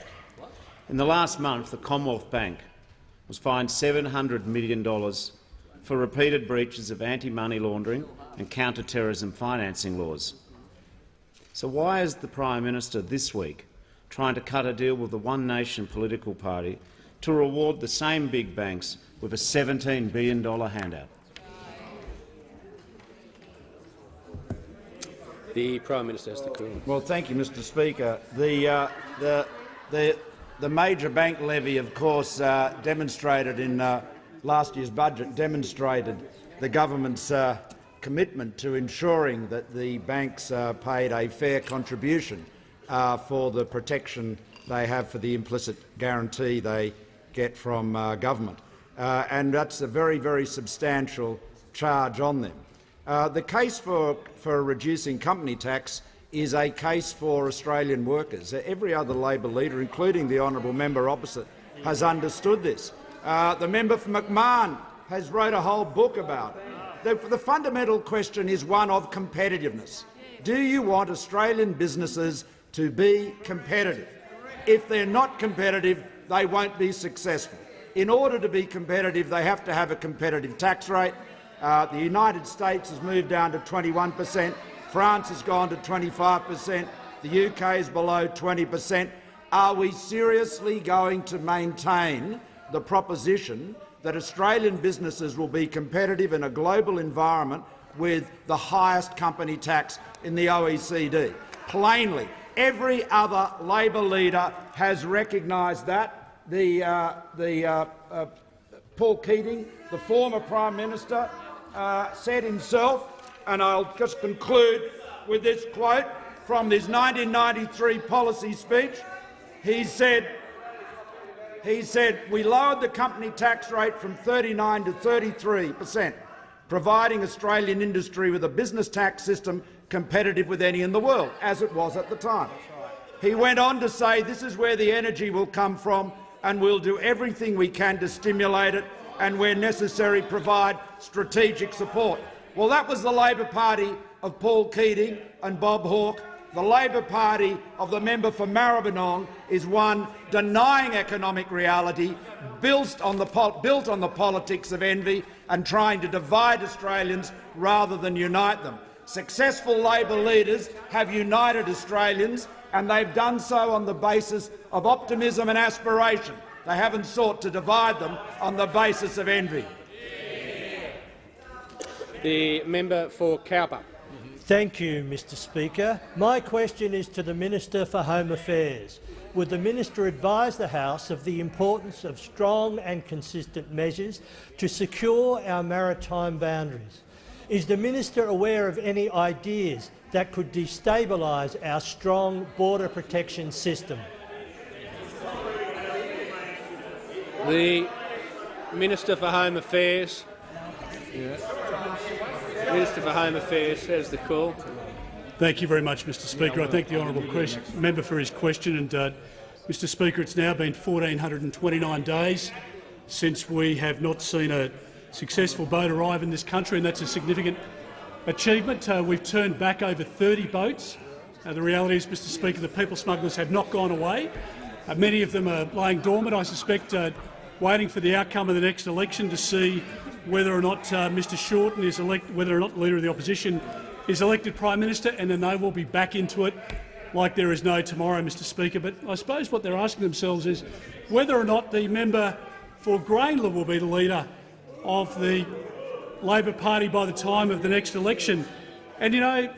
In the last month, the Commonwealth Bank was fined $700 million for repeated breaches of anti-money laundering and counter-terrorism financing laws. So why is the Prime Minister this week trying to cut a deal with the One Nation political party to reward the same big banks with a $17 billion handout? The Prime Minister has the call. Well, thank you, Mr. Speaker. The major bank levy, of course, demonstrated in last year's budget demonstrated the government's commitment to ensuring that the banks paid a fair contribution for the protection they have for the implicit guarantee they get from government. And that's a very, very substantial charge on them. The case for reducing company tax is a case for Australian workers. Every other Labor leader, including the honourable member opposite, has understood this. The member for McMahon has wrote a whole book about it. The fundamental question is one of competitiveness. Do you want Australian businesses to be competitive? If they're not competitive, they won't be successful. In order to be competitive, they have to have a competitive tax rate. The United States has moved down to 21%. France has gone to 25%. The UK is below 20%. Are we seriously going to maintain the proposition that Australian businesses will be competitive in a global environment with the highest company tax in the OECD? Plainly, every other Labor leader has recognised that. Paul Keating, the former Prime Minister, said himself, and I'll just conclude with this quote from his 1993 policy speech. He said, "We lowered the company tax rate from 39% to 33%, providing Australian industry with a business tax system competitive with any in the world," as it was at the time. He went on to say, "This is where the energy will come from, and we'll do everything we can to stimulate it and, where necessary, provide strategic support." Well, that was the Labor Party of Paul Keating and Bob Hawke. The Labor Party of the member for Maribyrnong is one denying economic reality, built on the politics of envy and trying to divide Australians rather than unite them. Successful Labor leaders have united Australians, and they've done so on the basis of optimism and aspiration. They haven't sought to divide them on the basis of envy. The member for Cowper. Thank you, Mr Speaker. My question is to the Minister for Home Affairs. Would the minister advise the House of the importance of strong and consistent measures to secure our maritime boundaries? Is the minister aware of any ideas that could destabilise our strong border protection system? The Minister for Home Affairs. Minister for Home Affairs has the call. Thank you very much, Mr Speaker. I thank the honourable member for his question. And, Mr Speaker, it's now been 1,429 days since we have not seen a successful boat arrive in this country, and that's a significant achievement. We've turned back over 30 boats. The reality is, Mr Speaker, the people smugglers have not gone away. Many of them are lying dormant, I suspect, waiting for the outcome of the next election to see whether or not Mr Shorten is elected, whether or not the Leader of the Opposition is elected Prime Minister, and then they will be back into it like there is no tomorrow, Mr Speaker. But I suppose what they're asking themselves is whether or not the member for Grainler will be the leader of the Labor Party by the time of the next election. And, you know,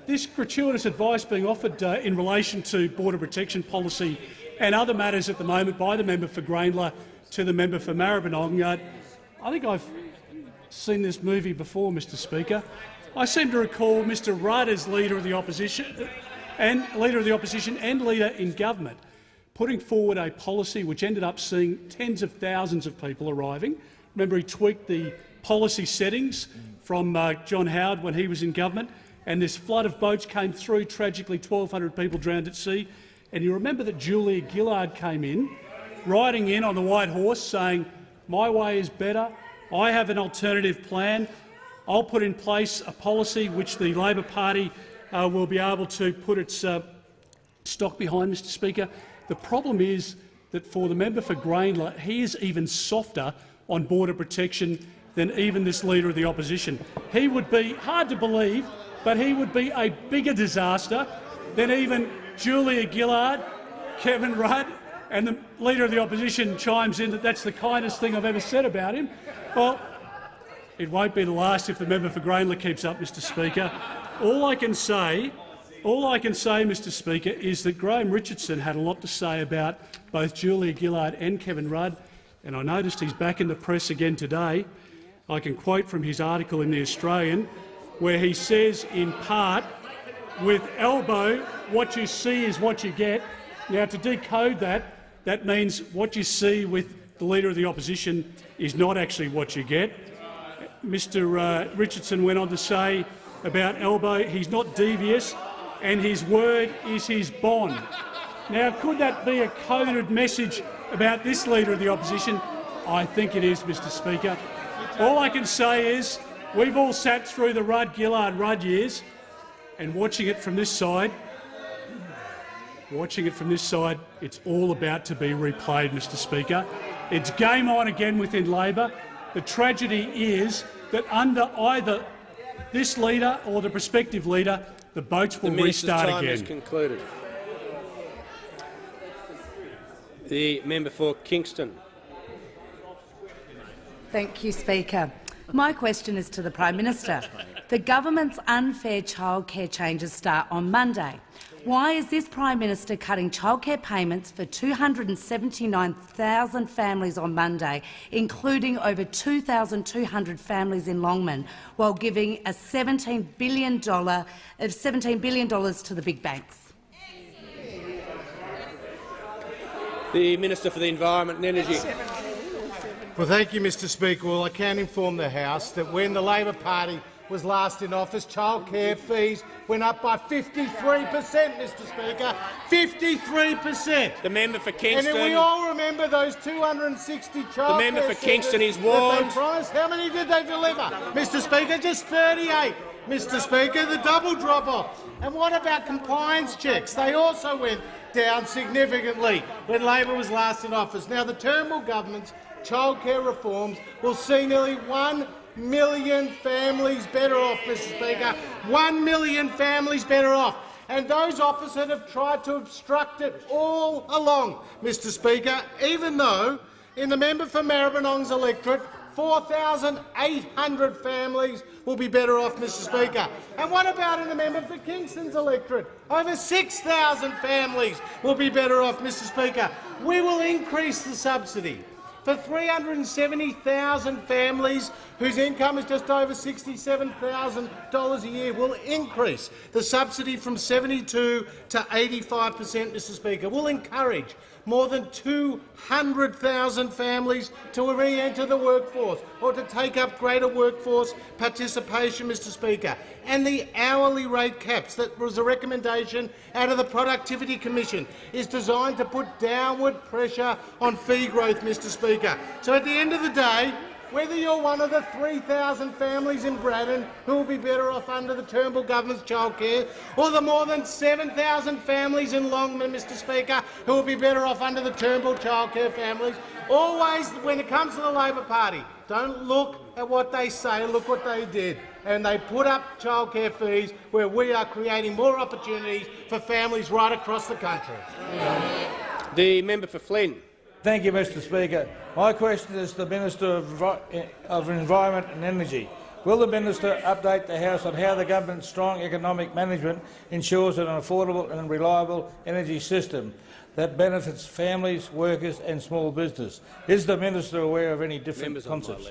this gratuitous advice being offered in relation to border protection policy and other matters at the moment by the member for Grainler to the member for Maribyrnong, I think I've seen this movie before, Mr Speaker. I seem to recall Mr Rudd as Leader of the Opposition and Leader in government putting forward a policy which ended up seeing tens of thousands of people arriving. Remember, he tweaked the policy settings from John Howard when he was in government, and this flood of boats came through. Tragically, 1,200 people drowned at sea. And you remember that Julia Gillard came in, riding in on the white horse, saying, "My way is better. I have an alternative plan. I'll put in place a policy which the Labor Party will be able to put its stock behind," Mr Speaker. The problem is that for the member for Grainler, he is even softer on border protection than even this Leader of the Opposition. He would be, hard to believe, but he would be a bigger disaster than even Julia Gillard, Kevin Rudd, and the Leader of the Opposition chimes in that that's the kindest thing I've ever said about him. Well, it won't be the last if the member for Grainler keeps up, Mr Speaker. All I can say, Mr Speaker, is that Graham Richardson had a lot to say about both Julia Gillard and Kevin Rudd, and I noticed he's back in the press again today. I can quote from his article in The Australian, where he says, in part, with Elbow, what you see is what you get. Now, to decode that, that means what you see with the Leader of the Opposition is not actually what you get. Mr Richardson went on to say about Elbow, he's not devious and his word is his bond. Now, could that be a coded message about this Leader of the Opposition? I think it is, Mr Speaker. All I can say is we've all sat through the Rudd-Gillard-Rudd years, and watching it from this side, it's all about to be replayed, Mr Speaker. It's game on again within Labor. The tragedy is that under either this leader or the prospective leader, the boats will restart again. The minister's time has concluded. The member for Kingston. Thank you, Speaker. My question is to the Prime Minister. The government's unfair childcare changes start on Monday. Why is this Prime Minister cutting childcare payments for 279,000 families on Monday, including over 2,200 families in Longman, while giving a $17 billion to the big banks? The Minister for the Environment and Energy. Well, thank you, Mr Speaker. Well, I can inform the House that when the Labor Party was last in office, childcare fees went up by 53%, Mr Speaker. 53%. The member for Kingston. And we all remember those 260 childcare. The member for Kingston is warned. How many did they deliver, Mr Speaker? Just 38. Mr Speaker, the double drop-off. And what about compliance checks? They also went down significantly when Labor was last in office. Now, the Turnbull government's childcare reforms will see nearly 1 million families better off, Mr Speaker. 1 million families better off. And those opposite have tried to obstruct it all along, Mr Speaker, even though in the member for Maribyrnong's electorate 4,800 families will be better off, Mr Speaker. And what about in the member for Kingston's electorate? Over 6,000 families will be better off, Mr Speaker. We will increase the subsidy for 370,000 families whose income is just over $67,000 a year. Will increase the subsidy from 72 to 85%, Mr Speaker. Will encourage more than 200,000 families to re-enter the workforce or to take up greater workforce participation, Mr Speaker. And the hourly rate caps, that was a recommendation out of the Productivity Commission, is designed to put downward pressure on fee growth, Mr Speaker. So at the end of the day, whether you're one of the 3,000 families in Braddon who will be better off under the Turnbull government's childcare, or the more than 7,000 families in Longman, Mr Speaker, who will be better off under the Turnbull childcare families, always, when it comes to the Labor Party, don't look at what they say, look what they did. And they put up childcare fees where we are creating more opportunities for families right across the country. The member for Flynn. Thank you, Mr Speaker. My question is to the Minister of Environment and Energy. Will the Minister update the House on how the government's strong economic management ensures an affordable and reliable energy system that benefits families, workers and small business? Is the Minister aware of any different concepts?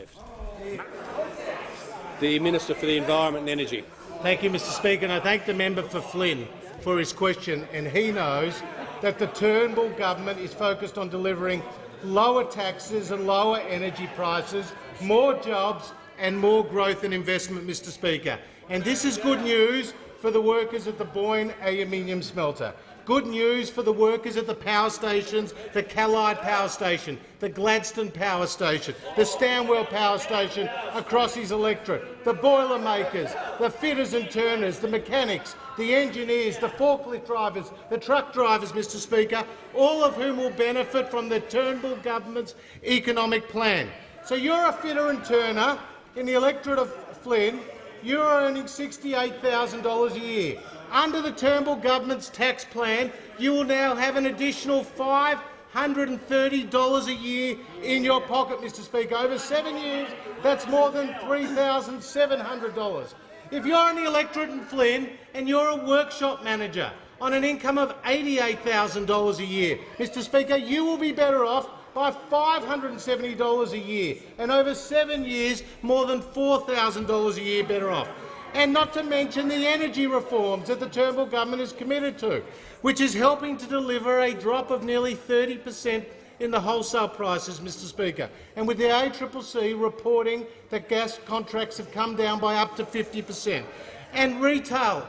The Minister for the Environment and Energy. Thank you, Mr Speaker, and I thank the member for Flynn for his question. And he knows that the Turnbull government is focused on delivering lower taxes and lower energy prices, more jobs and more growth and investment, Mr Speaker. And this is good news for the workers at the Boyne aluminium smelter. Good news for the workers at the power stations, the Callide Power Station, the Gladstone Power Station, the Stanwell Power Station across his electorate, the boiler makers, the fitters and turners, the mechanics, the engineers, the forklift drivers, the truck drivers, Mr Speaker, all of whom will benefit from the Turnbull government's economic plan. So you're a fitter and turner in the electorate of Flynn. You're earning $68,000 a year. Under the Turnbull government's tax plan, you will now have an additional $530 a year in your pocket, Mr Speaker. Over 7 years, that's more than $3,700. If you're in the electorate in Flynn and you're a workshop manager on an income of $88,000 a year, Mr Speaker, you will be better off by $570 a year, and over 7 years, more than $4,000 a year better off. And not to mention the energy reforms that the Turnbull government is committed to, which is helping to deliver a drop of nearly 30% in the wholesale prices, Mr Speaker, and with the ACCC reporting that gas contracts have come down by up to 50%. And retail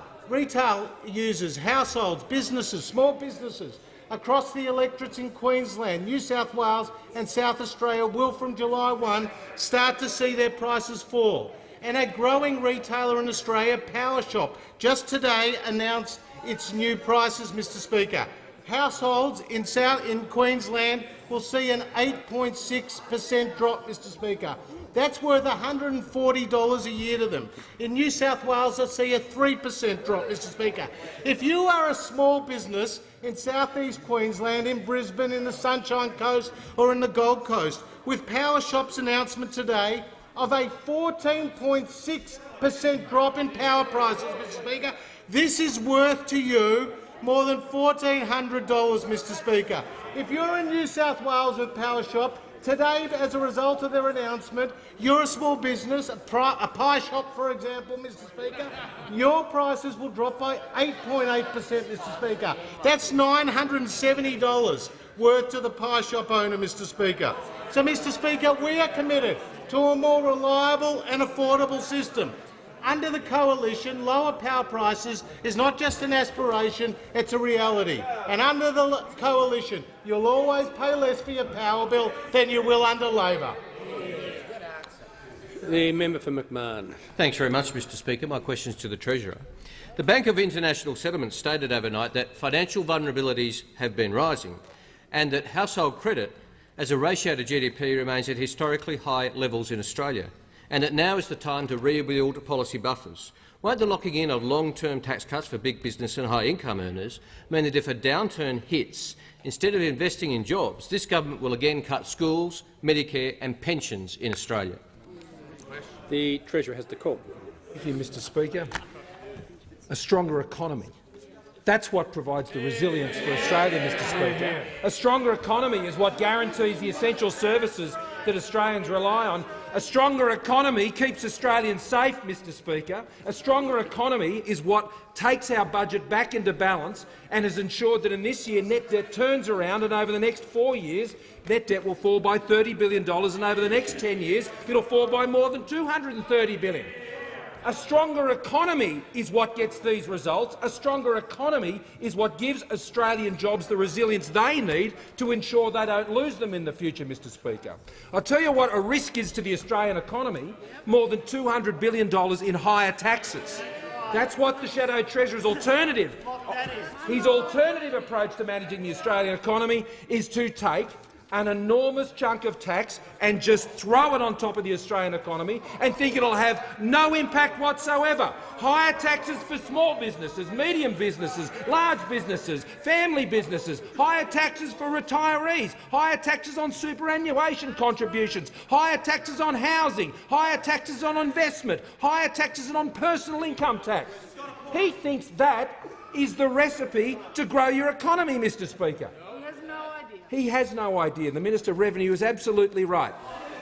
users, households, businesses, small businesses across the electorates in Queensland, New South Wales and South Australia will from July 1 start to see their prices fall. And a growing retailer in Australia, Powershop, just today announced its new prices, Mr Speaker. Households in Queensland will see an 8.6% drop, Mr Speaker. That's worth $140 a year to them. In New South Wales, they'll see a 3% drop, Mr Speaker. If you are a small business in south-east Queensland, in Brisbane, in the Sunshine Coast or in the Gold Coast, with Powershop's announcement today of a 14.6% drop in power prices, Mr Speaker, this is worth to you more than $1,400, Mr Speaker. If you're in New South Wales with Powershop, today, as a result of their announcement, you're a small business, a pie shop, for example, Mr Speaker, your prices will drop by 8.8%, Mr Speaker. That's $970 worth to the pie shop owner, Mr Speaker. So, Mr Speaker, we are committed to a more reliable and affordable system. Under the coalition, lower power prices is not just an aspiration, it's a reality. And under the coalition, you'll always pay less for your power bill than you will under Labor. The member for McMahon. Thanks very much, Mr Speaker. My question is to the Treasurer. The Bank of International Settlements stated overnight that financial vulnerabilities have been rising and that household credit as a ratio to GDP remains at historically high levels in Australia, and that now is the time to rebuild policy buffers. Won't the locking in of long-term tax cuts for big business and high-income earners mean that if a downturn hits, instead of investing in jobs, this government will again cut schools, Medicare and pensions in Australia? The Treasurer has the call. Thank you, Mr Speaker. A stronger economy. That's what provides the resilience for Australia, Mr Speaker. A stronger economy is what guarantees the essential services that Australians rely on. A stronger economy keeps Australians safe, Mr Speaker. A stronger economy is what takes our budget back into balance and has ensured that in this year net debt turns around, and over the next 4 years net debt will fall by $30 billion, and over the next 10 years it will fall by more than $230 billion. A stronger economy is what gets these results. A stronger economy is what gives Australian jobs the resilience they need to ensure they don't lose them in the future, Mr Speaker. I'll tell you what a risk is to the Australian economy: more than $200 billion in higher taxes. That's what the Shadow Treasurer's alternative. His alternative approach to managing the Australian economy is to take an enormous chunk of tax and just throw it on top of the Australian economy and think it'll have no impact whatsoever. Higher taxes for small businesses, medium businesses, large businesses, family businesses, higher taxes for retirees, higher taxes on superannuation contributions, higher taxes on housing, higher taxes on investment, higher taxes on personal income tax. He thinks that is the recipe to grow your economy, Mr Speaker. He has no idea. The Minister of Revenue is absolutely right.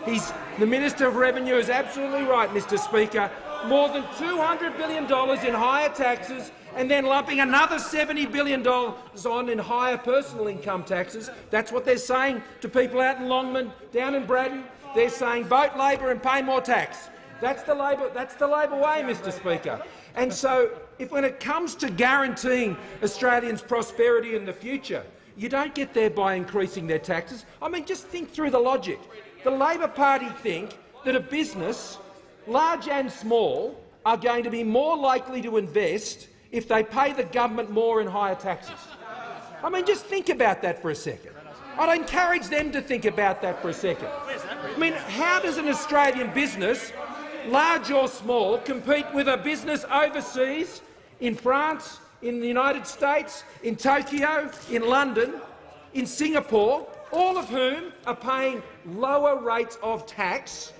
The Minister of Revenue is absolutely right, Mr Speaker. More than $200 billion in higher taxes and then lumping another $70 billion on in higher personal income taxes. That's what they're saying to people out in Longman, down in Braddon. They're saying vote Labor and pay more tax. That's the Labor way, Mr Speaker. And so, when it comes to guaranteeing Australians' prosperity in the future, you don't get there by increasing their taxes. I mean, just think through the logic. The Labor Party think that a business, large and small, are going to be more likely to invest if they pay the government more in higher taxes. I mean, just think about that for a second. I'd encourage them to think about that for a second. I mean, how does an Australian business, large or small, compete with a business overseas, in France, in the United States, in Tokyo, in London, in Singapore, all of whom are paying lower rates of tax,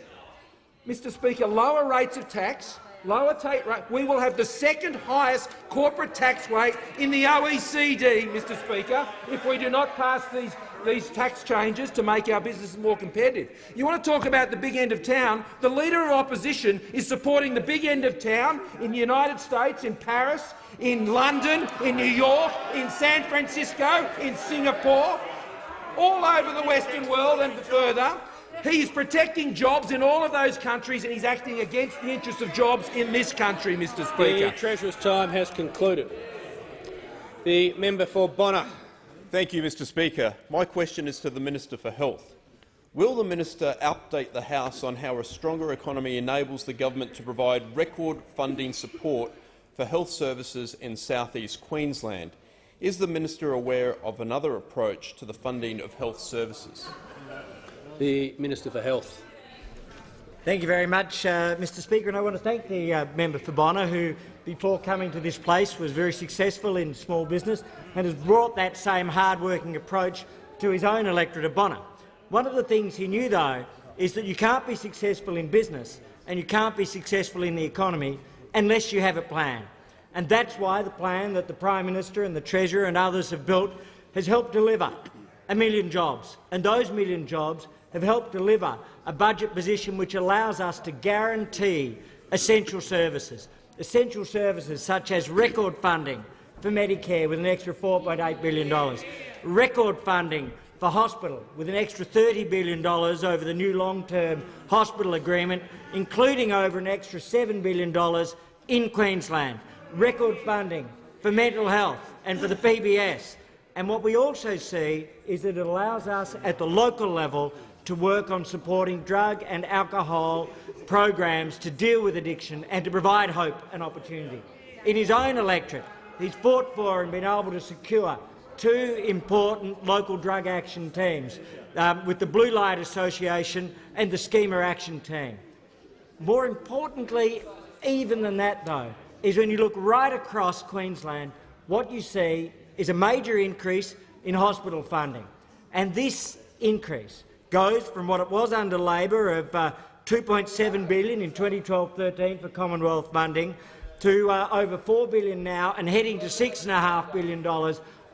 Mr Speaker, lower rates of tax, lower take rate. We will have the second highest corporate tax rate in the OECD, Mr Speaker, if we do not pass these tax changes to make our businesses more competitive. You want to talk about the big end of town? The Leader of Opposition is supporting the big end of town in the United States, in Paris, in London, in New York, in San Francisco, in Singapore, all over the Western world and further. He is protecting jobs in all of those countries, and he's acting against the interests of jobs in this country, Mr Speaker. The Treasurer's time has concluded. The member for Bonner. Thank you, Mr Speaker. My question is to the Minister for Health. Will the minister update the House on how a stronger economy enables the government to provide record funding support for health services in South East Queensland? Is the minister aware of another approach to the funding of health services? The Minister for Health. Thank you very much, Mr Speaker, and I want to thank the member for Bonner, who, before coming to this place, was very successful in small business and has brought that same hard-working approach to his own electorate of Bonner. One of the things he knew, though, is that you can't be successful in business and you can't be successful in the economy unless you have a plan. And that's why the plan that the Prime Minister and the Treasurer and others have built has helped deliver 1 million jobs. And those 1 million jobs have helped deliver a budget position which allows us to guarantee essential services such as record funding for Medicare with an extra $4.8 billion, record funding for hospital with an extra $30 billion over the new long-term hospital agreement, including over an extra $7 billion in Queensland, record funding for mental health and for the PBS. And what we also see is that it allows us at the local level to work on supporting drug and alcohol programs to deal with addiction and to provide hope and opportunity. In his own electorate, he's fought for and been able to secure 2 important local drug action teams with the Blue Light Association and the Schema Action Team. More importantly, even than that, though, is when you look right across Queensland, what you see is a major increase in hospital funding. And this increase goes from what it was under Labor of $2.7 billion in 2012-13 for Commonwealth funding to over $4 billion now and heading to $6.5 billion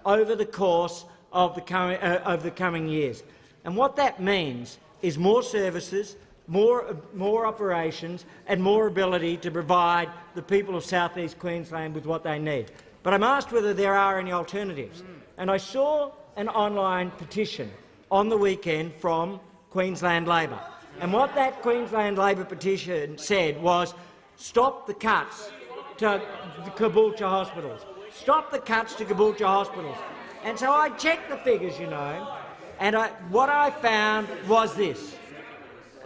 over the course of the coming years. And what that means is more services, more operations and more ability to provide the people of South East Queensland with what they need. But I'm asked whether there are any alternatives. And I saw an online petition on the weekend from Queensland Labor. And what that Queensland Labor petition said was, stop the cuts to the Caboolture hospitals. Stop the cuts to Caboolture hospitals. And so I checked the figures, and what I found was this,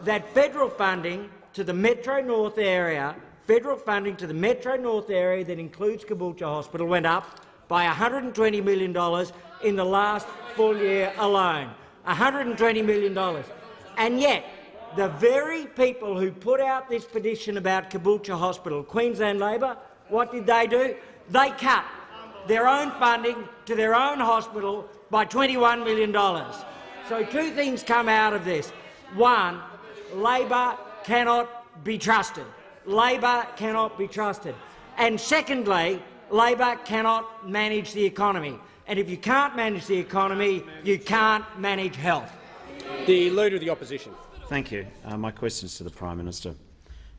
that federal funding to the Metro North area, that includes Caboolture Hospital, went up by $120 million in the last full year alone. $120 million. And yet, the very people who put out this petition about Caboolture Hospital, Queensland Labor, what did they do? They cut their own funding to their own hospital by $21 million. So 2 things come out of this. One, Labor cannot be trusted. Labor cannot be trusted. And secondly, Labor cannot manage the economy. And if you can't manage the economy, you can't manage health. The Leader of the Opposition. Thank you. My question is to the Prime Minister.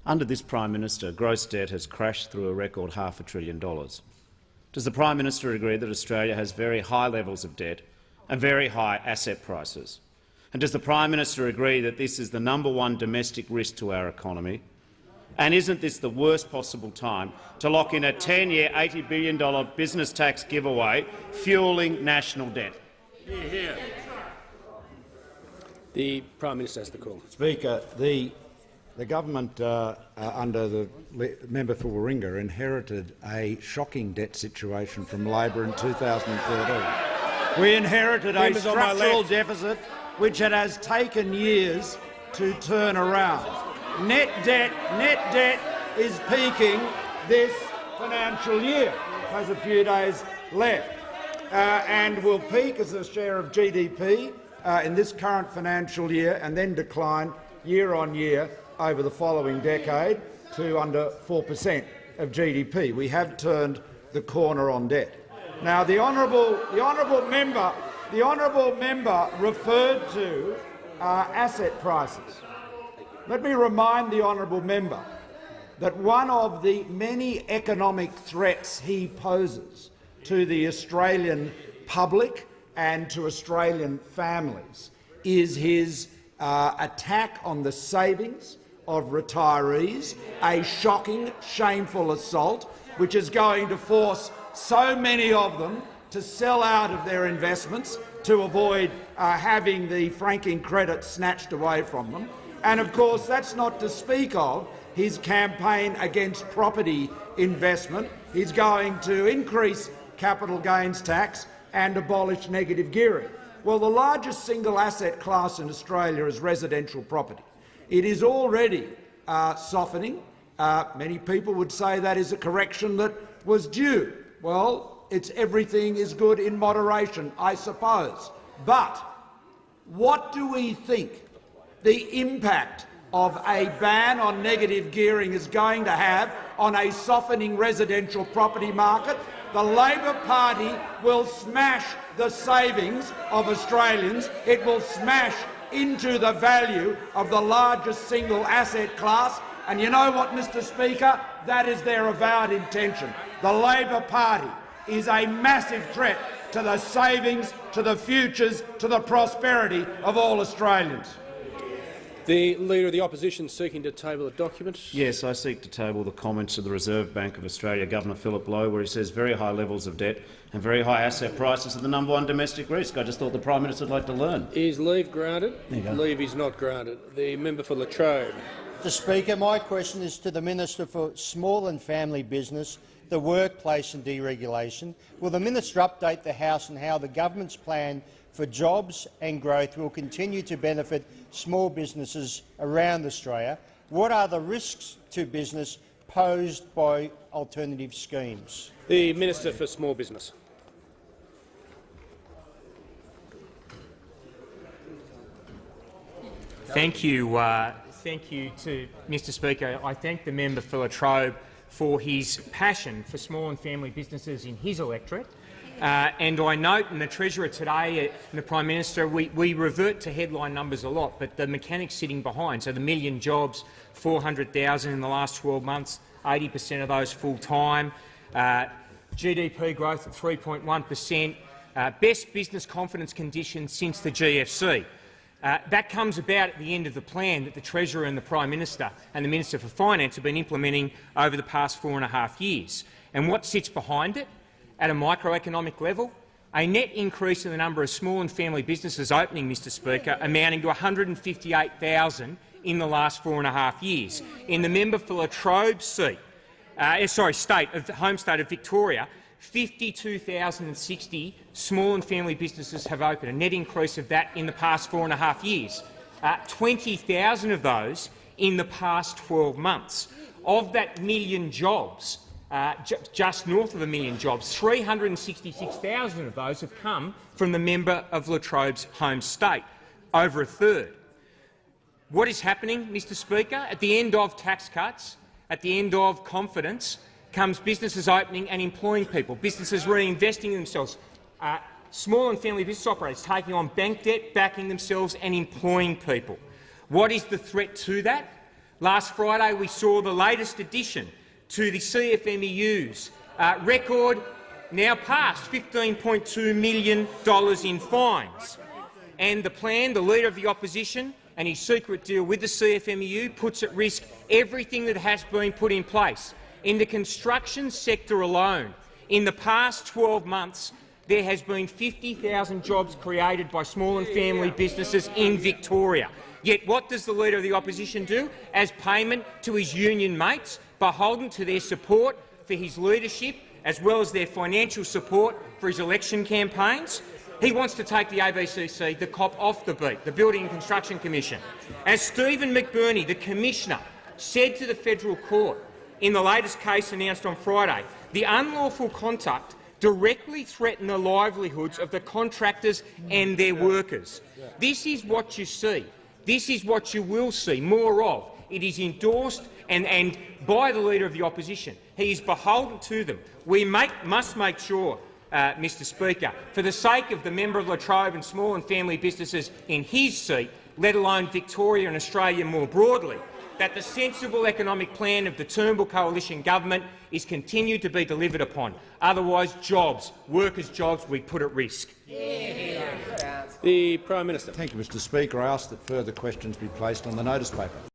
Under this Prime Minister, gross debt has crashed through a record $500 billion. Does the Prime Minister agree that Australia has very high levels of debt and very high asset prices? And does the Prime Minister agree that this is the #1 domestic risk to our economy? And isn't this the worst possible time to lock in a 10-year, $80 billion business tax giveaway, fuelling national debt? The Prime Minister has the call. Speaker, the government under the member for Warringah inherited a shocking debt situation from Labor in 2013. We inherited a structural deficit which it has taken years to turn around. Net debt is peaking this financial year. It has a few days left and will peak as a share of GDP in this current financial year and then decline year on year over the following decade. to under 4% of GDP. We have turned the corner on debt. Now, the honourable member referred to asset prices. Let me remind the honourable member that one of the many economic threats he poses to the Australian public and to Australian families is his attack on the savings of retirees, a shocking, shameful assault which is going to force so many of them to sell out of their investments to avoid having the franking credit snatched away from them. And of course, that's not to speak of his campaign against property investment. He's going to increase capital gains tax and abolish negative gearing. Well, the largest single asset class in Australia is residential property. It is already softening. Many people would say that is a correction that was due. Well, it's everything is good in moderation, I suppose. But what do we think the impact of a ban on negative gearing is going to have on a softening residential property market? The Labor Party will smash the savings of Australians. It will smash into the value of the largest single asset class. And you know what, Mr Speaker? That is their avowed intention. The Labor Party is a massive threat to the savings, to the futures, to the prosperity of all Australians. The Leader of the Opposition seeking to table a document. Yes, I seek to table the comments of the Reserve Bank of Australia, Governor Philip Lowe, where he says very high levels of debt and very high asset prices are the #1 domestic risk. I just thought the Prime Minister would like to learn. Is leave granted? There you go. Leave is not granted. The member for Latrobe. Mr Speaker, my question is to the Minister for Small and Family Business, the Workplace and Deregulation. Will the Minister update the House on how the government's plan for jobs and growth will continue to benefit small businesses around Australia? What are the risks to business posed by alternative schemes? The Minister for Small Business. Thank you to Mr Speaker. I thank the member for Latrobe for his passion for small and family businesses in his electorate. And I note in the Treasurer today and the Prime Minister, we revert to headline numbers a lot, but the mechanics sitting behind, so the 1 million jobs, 400,000 in the last 12 months, 80% of those full-time, GDP growth at 3.1%, best business confidence conditions since the GFC. That comes about at the end of the plan that the Treasurer and the Prime Minister and the Minister for Finance have been implementing over the past 4.5 years. And what sits behind it? At a microeconomic level, a net increase in the number of small and family businesses opening, Mr Speaker, amounting to 158,000 in the last 4.5 years. In the member for Latrobe's state home state of Victoria, 52,060 small and family businesses have opened, a net increase of that in the past 4.5 years. 20,000 of those in the past 12 months. Of that 1 million jobs, just north of 1 million jobs, 366,000 of those have come from the member of Latrobe's home state, over a third. What is happening, Mr Speaker? At the end of tax cuts, at the end of confidence, comes businesses opening and employing people, businesses reinvesting in themselves, small and family business operators taking on bank debt, backing themselves and employing people. What is the threat to that? Last Friday we saw the latest addition to the CFMEU's record, now past $15.2 million in fines. And the plan, the Leader of the Opposition and his secret deal with the CFMEU puts at risk everything that has been put in place. In the construction sector alone, in the past 12 months, there has been 50,000 jobs created by small and family businesses in Victoria. Yet what does the Leader of the Opposition do as payment to his union mates, beholden to their support for his leadership as well as their financial support for his election campaigns? He wants to take the ABCC, the COP, off the beat, the Building and Construction Commission. As Stephen McBurney, the Commissioner, said to the Federal Court in the latest case announced on Friday, the unlawful conduct directly threatened the livelihoods of the contractors and their workers. This is what you see. This is what you will see more of. It is endorsed and by the Leader of the Opposition. He is beholden to them. We must make sure, Mr Speaker, for the sake of the member of Latrobe and small and family businesses in his seat, let alone Victoria and Australia more broadly, that the sensible economic plan of the Turnbull Coalition government is continued to be delivered upon. Otherwise, jobs, workers' jobs, we put at risk. The Prime Minister. Thank you, Mr Speaker. I ask that further questions be placed on the notice paper.